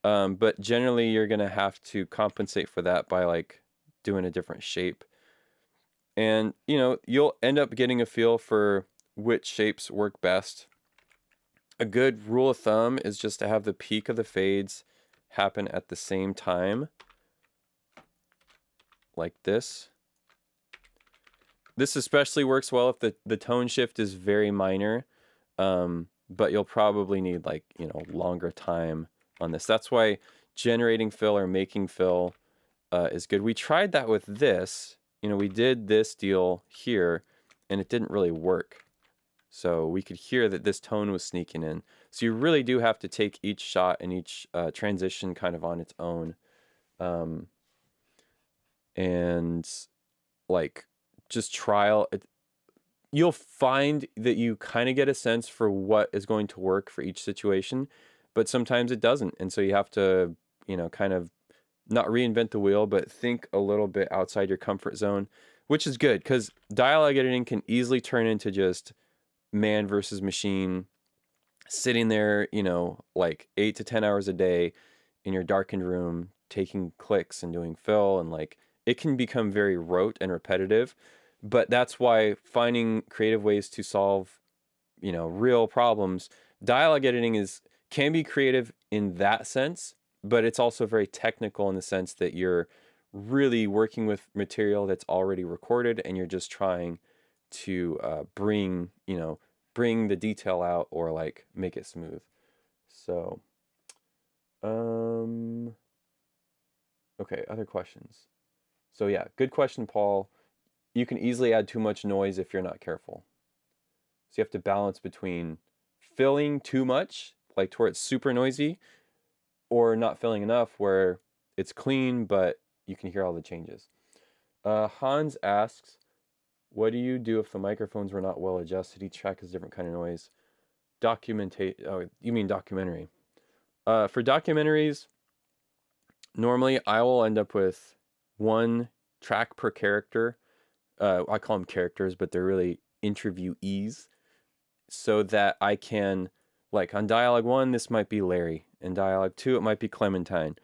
but generally you're going to have to compensate for that by like doing a different shape. And, you know, you'll end up getting a feel for which shapes work best. A good rule of thumb is just to have the peak of the fades happen at the same time, like this. This especially works well if the tone shift is very minor, but you'll probably need like, you know, longer time on this. That's why generating fill or making fill is good. We tried that with this. You know, we did this deal here and it didn't really work. So we could hear that this tone was sneaking in. So you really do have to take each shot and each transition kind of on its own. And like just trial it. You'll find that you kind of get a sense for what is going to work for each situation, but sometimes it doesn't. And so you have to, you know, kind of not reinvent the wheel, but think a little bit outside your comfort zone, which is good because dialogue editing can easily turn into just man versus machine, sitting there, you know, like 8 to 10 hours a day in your darkened room, taking clicks and doing fill, and like it can become very rote and repetitive. But that's why finding creative ways to solve, you know, real problems, dialogue editing can be creative in that sense, but it's also very technical in the sense that you're really working with material that's already recorded and you're just trying to bring the detail out or like make it smooth. So okay, other questions. So yeah, good question, Paul. You can easily add too much noise if you're not careful. So you have to balance between filling too much, like to where it's super noisy, or not filling enough where it's clean but you can hear all the changes. Hans asks, what do you do if the microphones were not well adjusted? Each track has a different kind of noise. Oh, you mean documentary. For documentaries, normally I will end up with one track per character. I call them characters, but they're really interviewees, so that I can, like on dialogue 1, this might be Larry. In dialogue 2, it might be Clementine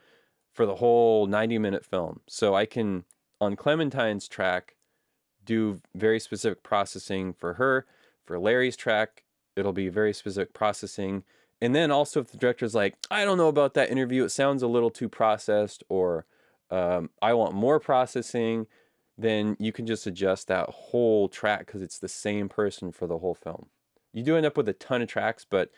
for the whole 90-minute film. So I can, on Clementine's track, do very specific processing for her. For Larry's track, it'll be very specific processing. And then also if the director's like, I don't know about that interview, it sounds a little too processed, or I want more processing, then you can just adjust that whole track because it's the same person for the whole film. You do end up with a ton of tracks, but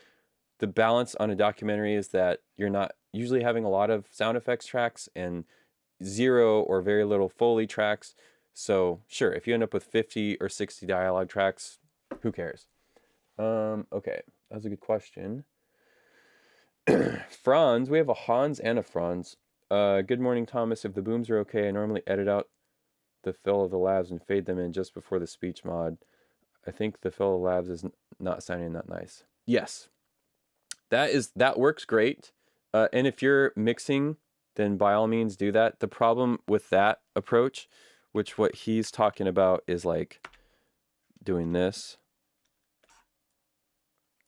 the balance on a documentary is that you're not usually having a lot of sound effects tracks and zero or very little Foley tracks. So sure, if you end up with 50 or 60 dialogue tracks, who cares? Okay, that was a good question. Franz, we have a Hans and a Franz. Good morning, Thomas. If the booms are okay, I normally edit out the fill of the labs and fade them in just before the speech mod. I think the fill of labs is not sounding that nice. Yes, that works great. And if you're mixing, then by all means do that. The problem with that approach, which what he's talking about is like doing this.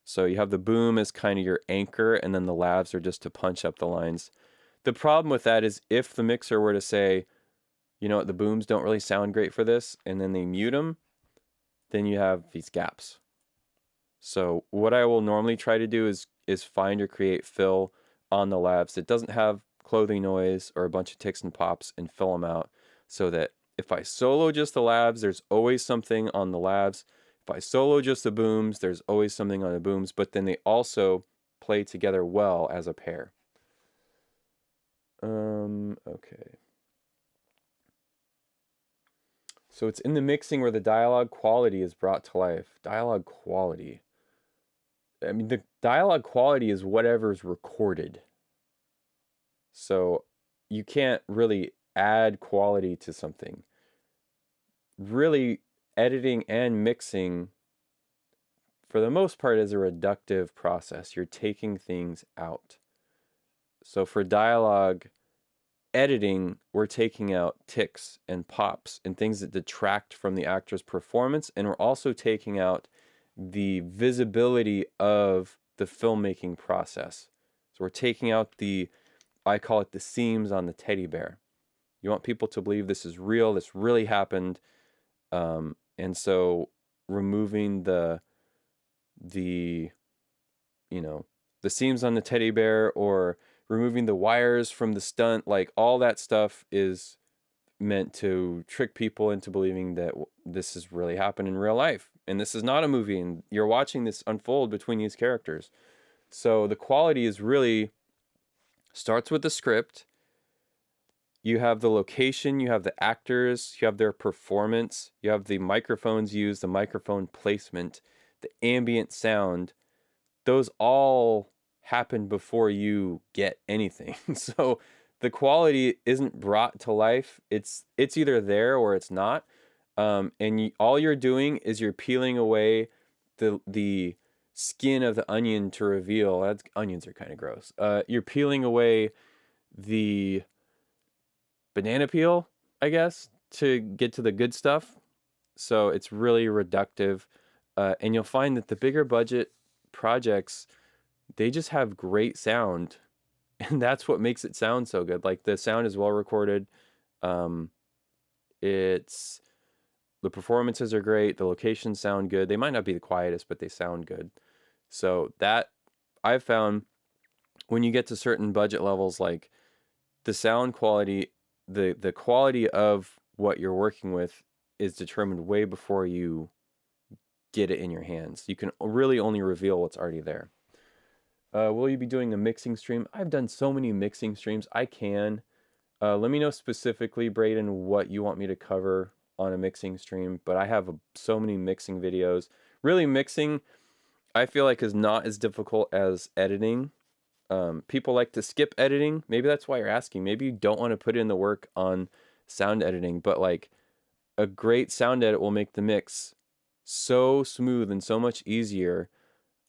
So you have the boom as kind of your anchor, and then the labs are just to punch up the lines. The problem with that is if the mixer were to say, you know what, the booms don't really sound great for this, and then they mute them, then you have these gaps. So what I will normally try to do is find or create fill on the labs that doesn't have clothing noise or a bunch of ticks and pops, and fill them out so that if I solo just the labs, there's always something on the labs. If I solo just the booms, there's always something on the booms, but then they also play together well as a pair. Okay. So it's in the mixing where the dialogue quality is brought to life. Dialogue quality. I mean, the dialogue quality is whatever's recorded. So you can't really add quality to something. really editing and mixing, for the most part, is a reductive process. You're taking things out. So for dialogue editing, we're taking out ticks and pops and things that detract from the actor's performance, and we're also taking out the visibility of the filmmaking process. So we're taking out I call it the seams on the teddy bear. You want people to believe this is real, this really happened, and so removing the the seams on the teddy bear, or removing the wires from the stunt, like all that stuff is meant to trick people into believing that this has really happened in real life, and this is not a movie, and you're watching this unfold between these characters. So the quality is really starts with the script. You have the location, you have the actors, you have their performance, you have the microphones used, the microphone placement, the ambient sound. Those all happen before you get anything. So the quality isn't brought to life. It's either there or it's not. And all you're doing is you're peeling away the skin of the onion to reveal. Onions are kind of gross. You're peeling away the banana peel, I guess, to get to the good stuff. So it's really reductive. And you'll find that the bigger budget projects, they just have great sound, and that's what makes it sound so good. Like, the sound is well recorded. It's the performances are great. The locations sound good. They might not be the quietest, but they sound good. So that I've found, when you get to certain budget levels, like the sound quality, the quality of what you're working with is determined way before you get it in your hands. You can really only reveal what's already there. Will you be doing a mixing stream? I've done so many mixing streams. I can. Let me know specifically, Braden, what you want me to cover on a mixing stream. But I have so many mixing videos. Really, mixing, I feel like, is not as difficult as editing. People like to skip editing. Maybe that's why you're asking. Maybe you don't want to put in the work on sound editing. But like, a great sound edit will make the mix so smooth and so much easier.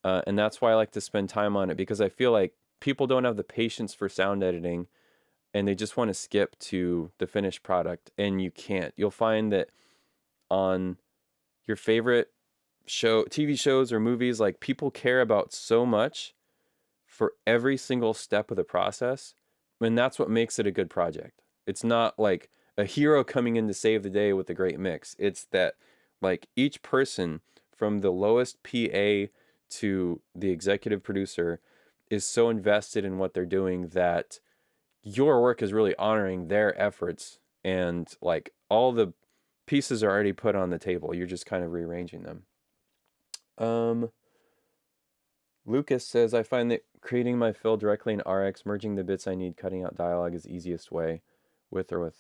And that's why I like to spend time on it, because I feel like people don't have the patience for sound editing, and they just want to skip to the finished product, and you can't. You'll find that on your favorite TV shows or movies, like, people care about so much for every single step of the process, and that's what makes it a good project. It's not like a hero coming in to save the day with a great mix. It's that, like, each person, from the lowest PA to the executive producer, is so invested in what they're doing that your work is really honoring their efforts, and like, all the pieces are already put on the table. You're just kind of rearranging them. Lucas says, I find that creating my fill directly in RX, merging the bits I need, cutting out dialogue is the easiest way, with or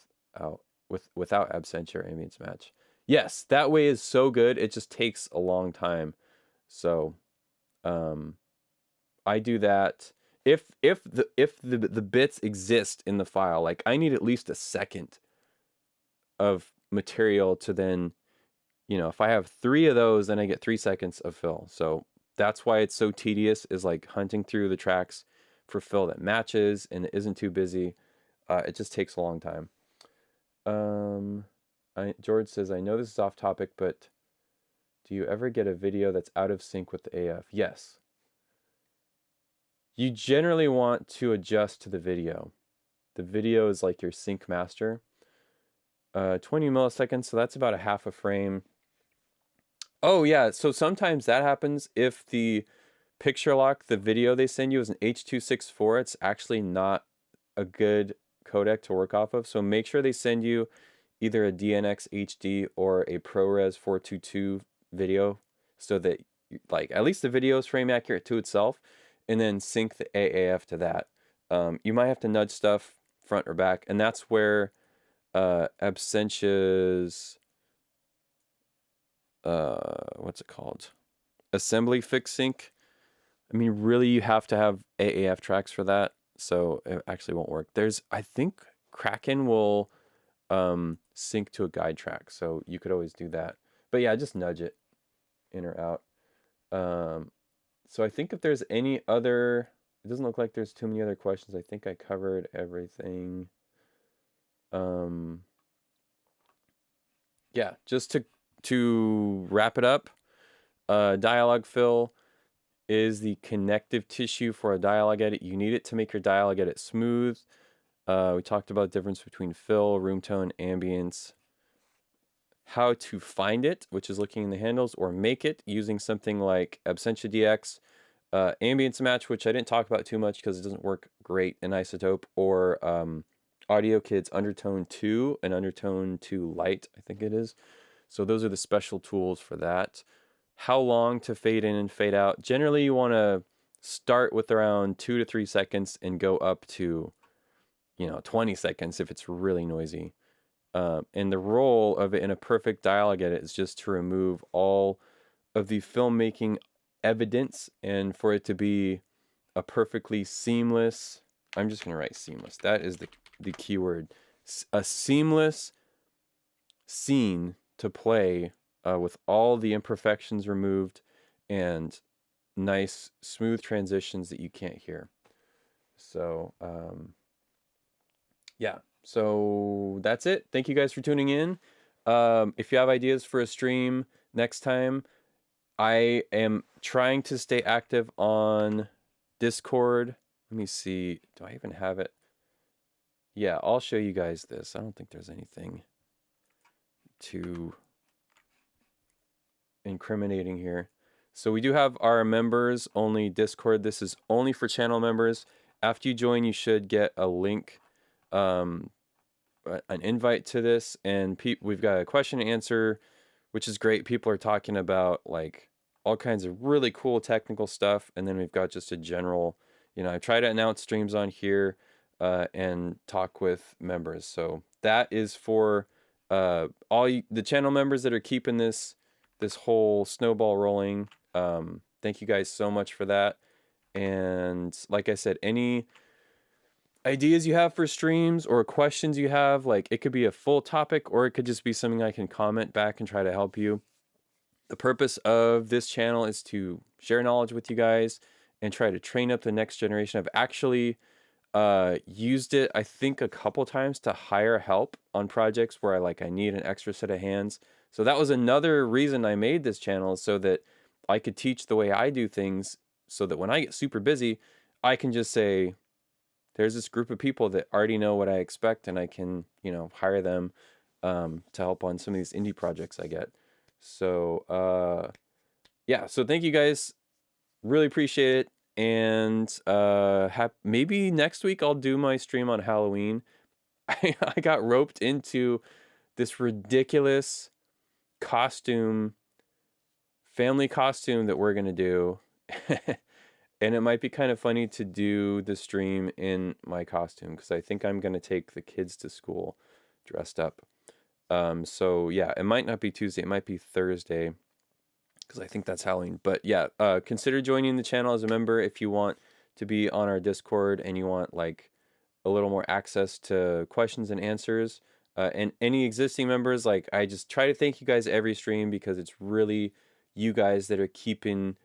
without absentia or ambience match. Yes, that way is so good. It just takes a long time. So I do that if the bits exist in the file. Like, I need at least a second of material to then, if I have 3 of those, then I get 3 seconds of fill. So that's why it's so tedious, is like hunting through the tracks for fill that matches and isn't too busy. It just takes a long time. George says, I know this is off topic, but do you ever get a video that's out of sync with the AF? Yes. You generally want to adjust to the video. The video is like your sync master. 20 milliseconds, so that's about a half a frame. Oh yeah, so sometimes that happens if the picture lock, the video they send you, is an H.264. It's actually not a good codec to work off of. So make sure they send you either a DNX HD or a ProRes 422 video, so that, like, at least the video is frame accurate to itself, and then sync the AAF to that. You might have to nudge stuff front or back, and that's where Absentia's what's it called? Assembly fix sync. I mean, really, you have to have AAF tracks for that, so it actually won't work. I think Kraken will sync to a guide track. So you could always do that. But yeah, just nudge it in or out. So I think if there's any other, it doesn't look like there's too many other questions. I think I covered everything. Yeah, just to wrap it up, dialogue fill is the connective tissue for a dialogue edit. You need it to make your dialogue edit smooth. We talked about the difference between fill, roomtone, ambience, how to find it, which is looking in the handles, or make it using something like Absentia DX, ambience match, which I didn't talk about too much because it doesn't work great in Isotope, or Audio Kid's Undertone 2 and Undertone 2 Lite, I think it is. So those are the special tools for that. How long to fade in and fade out? Generally, you want to start with around 2 to 3 seconds and go up to, 20 seconds if it's really noisy. And the role of it in a perfect dialogue edit is just to remove all of the filmmaking evidence and for it to be a perfectly seamless, I'm just going to write seamless. That is the keyword. A seamless scene to play with all the imperfections removed and nice smooth transitions that you can't hear. So yeah, so that's it. Thank you guys for tuning in. If you have ideas for a stream next time, I am trying to stay active on Discord. Let me see, do I even have it? Yeah, I'll show you guys this. I don't think there's anything too incriminating here. So we do have our members only Discord. This is only for channel members. After you join, you should get a link, an invite to this, and we've got a question and answer, which is great. People are talking about like all kinds of really cool technical stuff, and then we've got just a general, I try to announce streams on here and talk with members. So that is for the channel members that are keeping this whole snowball rolling. Thank you guys so much for that. And like I said, any ideas you have for streams or questions you have, like it could be a full topic or it could just be something I can comment back and try to help you. The purpose of this channel is to share knowledge with you guys and try to train up the next generation. I've actually used it, I think, a couple times to hire help on projects where I need an extra set of hands. So that was another reason I made this channel, so that I could teach the way I do things, so that when I get super busy, I can just say, there's this group of people that already know what I expect, and I can, hire them to help on some of these indie projects I get. So, yeah, so thank you guys. Really appreciate it. And maybe next week I'll do my stream on Halloween. I got roped into this ridiculous family costume that we're gonna do. And it might be kind of funny to do the stream in my costume, because I think I'm gonna take the kids to school dressed up. So yeah, it might not be Tuesday, it might be Thursday, because I think that's Halloween. But yeah, consider joining the channel as a member if you want to be on our Discord and you want like a little more access to questions and answers. And any existing members, like I just try to thank you guys every stream, because it's really you guys that are keeping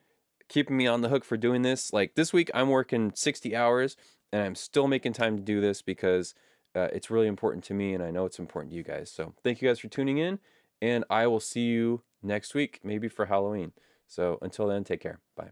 me on the hook for doing this. Like this week I'm working 60 hours and I'm still making time to do this because it's really important to me, and I know it's important to you guys. So thank you guys for tuning in, and I will see you next week, maybe for Halloween. So until then, take care. Bye.